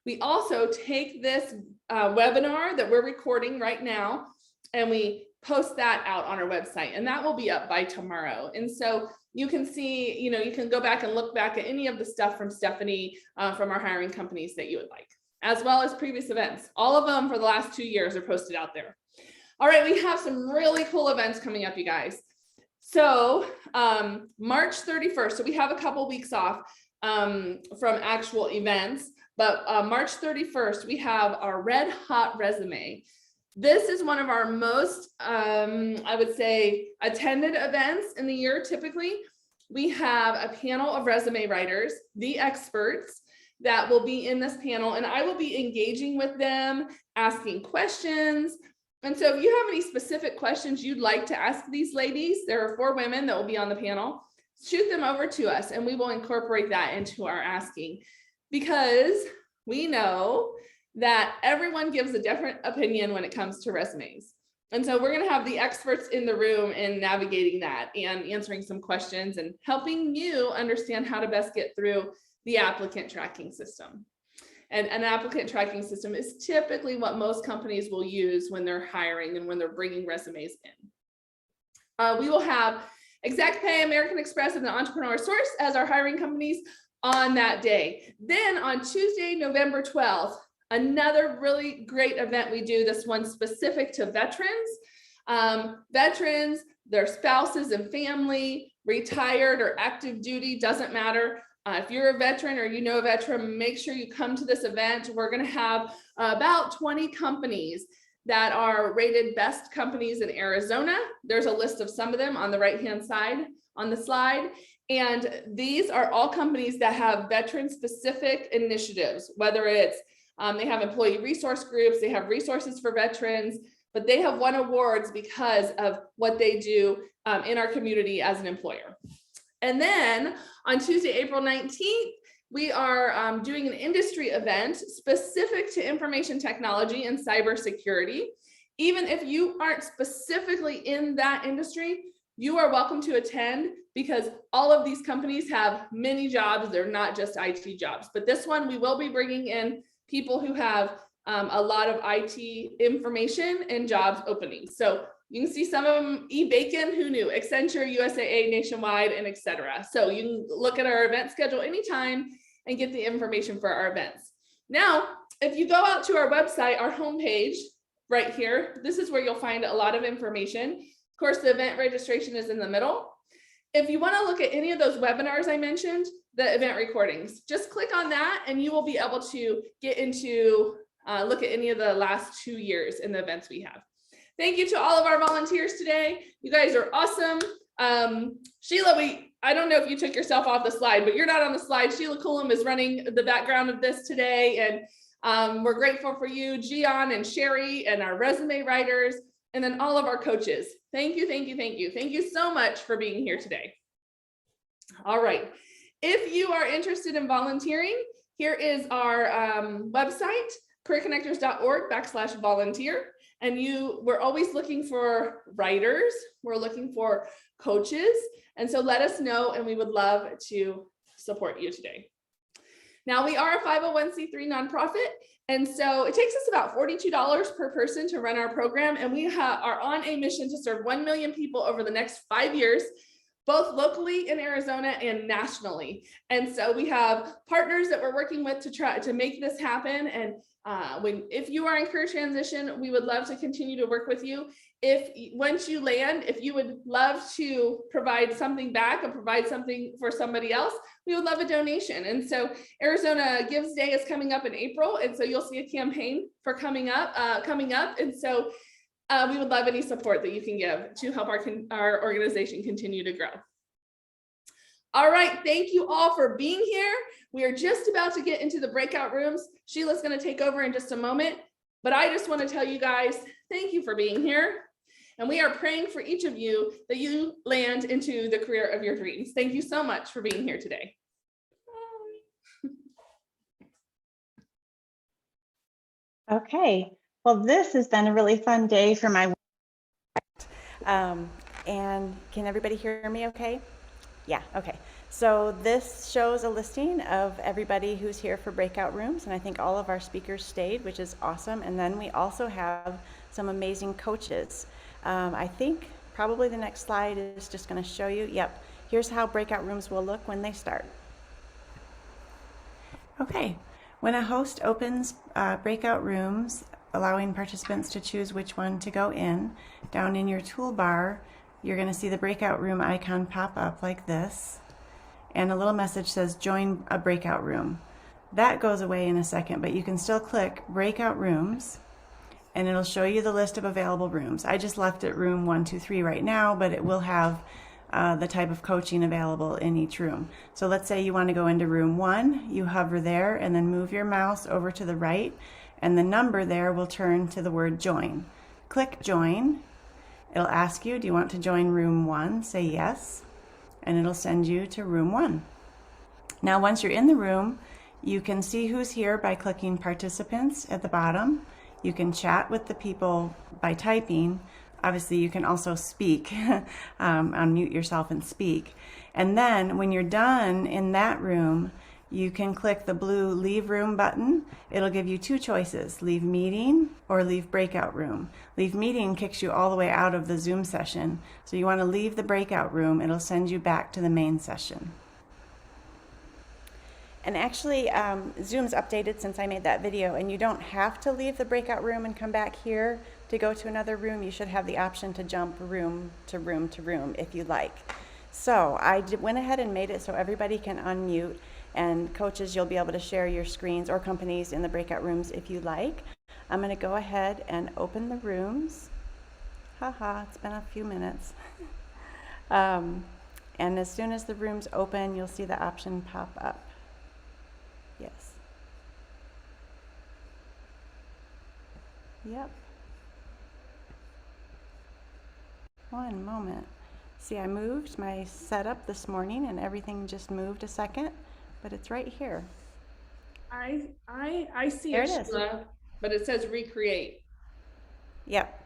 We also take this webinar that we're recording right now, and we post that out on our website, and that will be up by tomorrow. And so you can see, you can go back and look back at any of the stuff from Stephanie from our hiring companies that you would like, as well as previous events. All of them for the last 2 years are posted out there. All right, we have some really cool events coming up, you guys. So March 31st, so we have a couple weeks off from actual events, but March 31st, we have our Red Hot Resume. This is one of our most, I would say, attended events in the year. Typically, we have a panel of resume writers, the experts, that will be in this panel, and I will be engaging with them, asking questions. And so if you have any specific questions you'd like to ask these ladies, there are 4 women that will be on the panel, shoot them over to us and we will incorporate that into our asking, because we know that everyone gives a different opinion when it comes to resumes. And so we're going to have the experts in the room in navigating that and answering some questions and helping you understand how to best get through the applicant tracking system. And an applicant tracking system is typically what most companies will use when they're hiring and when they're bringing resumes in. We will have Exact Pay, American Express, and the Entrepreneur Source as our hiring companies on that day. Then on Tuesday, November 12th, another really great event we do, this one specific to veterans. Veterans, their spouses and family, retired or active duty, doesn't matter. If you're a veteran or you know a veteran, make sure you come to this event. We're going to have about 20 companies that are rated best companies in Arizona. There's a list of some of them on the right-hand side on the slide. And these are all companies that have veteran-specific initiatives, whether it's they have employee resource groups, they have resources for veterans, but they have won awards because of what they do in our community as an employer. And then on Tuesday, April 19th, we are doing an industry event specific to information technology and cybersecurity. Even if you aren't specifically in that industry, you are welcome to attend, because all of these companies have many jobs. They're not just IT jobs, but this one we will be bringing in people who have a lot of IT information and jobs openings. So you can see some of them, eBacon, who knew, Accenture, USAA, Nationwide, and etc. So you can look at our event schedule anytime and get the information for our events. Now, if you go out to our website, our homepage right here, this is where you'll find a lot of information. Of course, the event registration is in the middle. If you want to look at any of those webinars I mentioned, the event recordings, just click on that and you will be able to get into, look at any of the last 2 years in the events we have. Thank you to all of our volunteers today. You guys are awesome. Sheila, I don't know if you took yourself off the slide, but you're not on the slide. Sheila Coulomb is running the background of this today. And we're grateful for you, Gian and Sherry, and our resume writers, and then all of our coaches. Thank you, thank you, thank you. Thank you so much for being here today. All right. If you are interested in volunteering, here is our website, careerconnectors.org/volunteer. And we're always looking for writers. We're looking for coaches. And so let us know, and we would love to support you today. Now, we are a 501c3 nonprofit. And so it takes us about $42 per person to run our program. And we are on a mission to serve 1 million people over the next 5 years, both locally in Arizona and nationally. And so we have partners that we're working with to try to make this happen. And if you are in career transition, we would love to continue to work with you. Once you land, if you would love to provide something back or provide something for somebody else, we would love a donation. And so Arizona Gives Day is coming up in April. And so you'll see a campaign for coming up. And so we would love any support that you can give to help our organization continue to grow. All right, thank you all for being here. We are just about to get into the breakout rooms. Sheila's going to take over in just a moment, but I just want to tell you guys, thank you for being here. And we are praying for each of you that you land into the career of your dreams. Thank you so much for being here today. Okay, well, this has been a really fun day for my and can everybody hear me okay? Yeah, okay. So this shows a listing of everybody who's here for breakout rooms, and I think all of our speakers stayed, which is awesome. And then we also have some amazing coaches. I think probably the next slide is just going to show you. Yep, here's how breakout rooms will look when they start. Okay, when a host opens breakout rooms, allowing participants to choose which one to go in, down in your toolbar, you're going to see the breakout room icon pop up like this, and a little message says join a breakout room. That goes away in a second, but you can still click breakout rooms, and it'll show you the list of available rooms. I just left it room 123 right now, but it will have the type of coaching available in each room. So let's say you want to go into room 1, you hover there and then move your mouse over to the right, and the number there will turn to the word join. Click join. It'll ask you, do you want to join room 1? Say yes, and it'll send you to room 1. Now, once you're in the room, you can see who's here by clicking participants at the bottom. You can chat with the people by typing. Obviously, you can also speak, unmute yourself and speak. And then when you're done in that room, you can click the blue Leave Room button. It'll give you 2 choices, Leave Meeting or Leave Breakout Room. Leave Meeting kicks you all the way out of the Zoom session. So you want to leave the breakout room. It'll send you back to the main session. And actually, Zoom's updated since I made that video, and you don't have to leave the breakout room and come back here to go to another room. You should have the option to jump room to room to room if you like. So I went ahead and made it so everybody can unmute, and coaches, you'll be able to share your screens, or companies in the breakout rooms if you like. I'm going to go ahead and open the rooms. Haha, it's been a few minutes. And as soon as the room's open, you'll see the option pop up. Yes. Yep. One moment. See, I moved my setup this morning and everything just moved a second, but it's right here. I see There it, it is. Sheila, but it says recreate. Yep.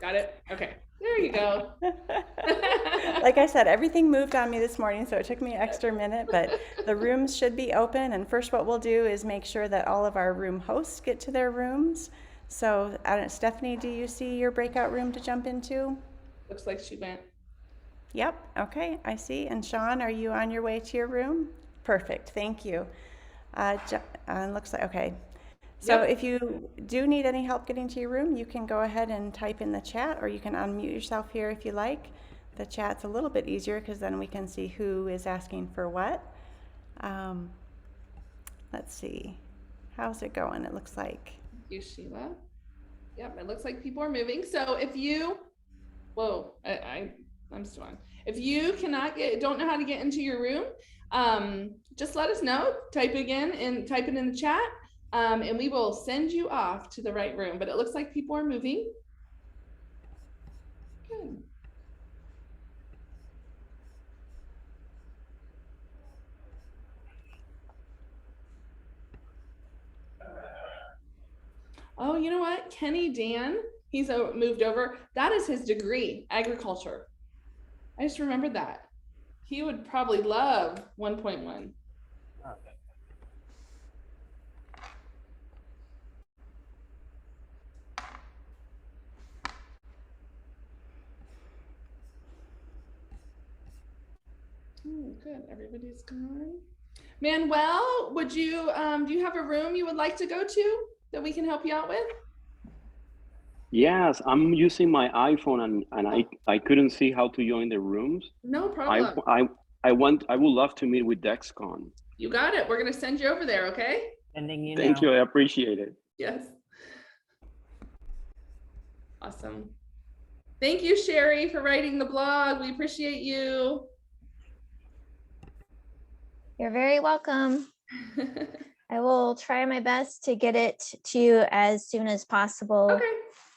Got it? Okay. There you go. Like I said, everything moved on me this morning, so it took me an extra minute, but the rooms should be open. And first what we'll do is make sure that all of our room hosts get to their rooms. So Stephanie, do you see your breakout room to jump into? Looks like she went. Yep, okay, I see. And Sean, are you on your way to your room? Perfect, thank you. Looks like, okay. So Yep. if you do need any help getting to your room, you can go ahead and type in the chat, or you can unmute yourself here if you like. The chat's a little bit easier because then we can see who is asking for what. Let's see, how's it going? It looks like. Thank you, Sheila. Yep, it looks like people are moving. So if you, whoa, I'm still on. If you don't know how to get into your room, just let us know. Type it in the chat, and we will send you off to the right room. But it looks like people are moving. Good. Oh, you know what? Kenny Dan, he's moved over. That is his degree, agriculture. I just remembered that. He would probably love 1.1. Oh, good. Everybody's gone. Manuel, would you do you have a room you would like to go to that we can help you out with? Yes, I'm using my iPhone and I couldn't see how to join the rooms. No problem. I would love to meet with DexCon. You got it. We're gonna send you over there, okay? Sending you Thank now. you, I appreciate it. Yes. Awesome. Thank you, Sherry, for writing the blog. We appreciate you. You're very welcome. I will try my best to get it to you as soon as possible. Okay.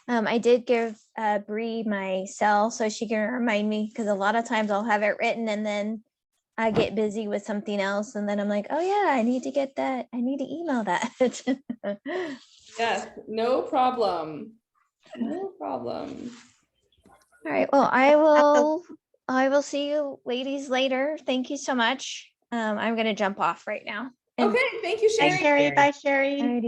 I did give Bree my cell so she can remind me, because a lot of times I'll have it written and then I get busy with something else and then I'm like, oh yeah, I need to get that. I need to email that. Yes, no problem. No problem. All right. Well, I will see you ladies later. Thank you so much. I'm going to jump off right now. And Okay, thank you, Sherry. Bye, Sherry. Bye, Sherry. alrighty.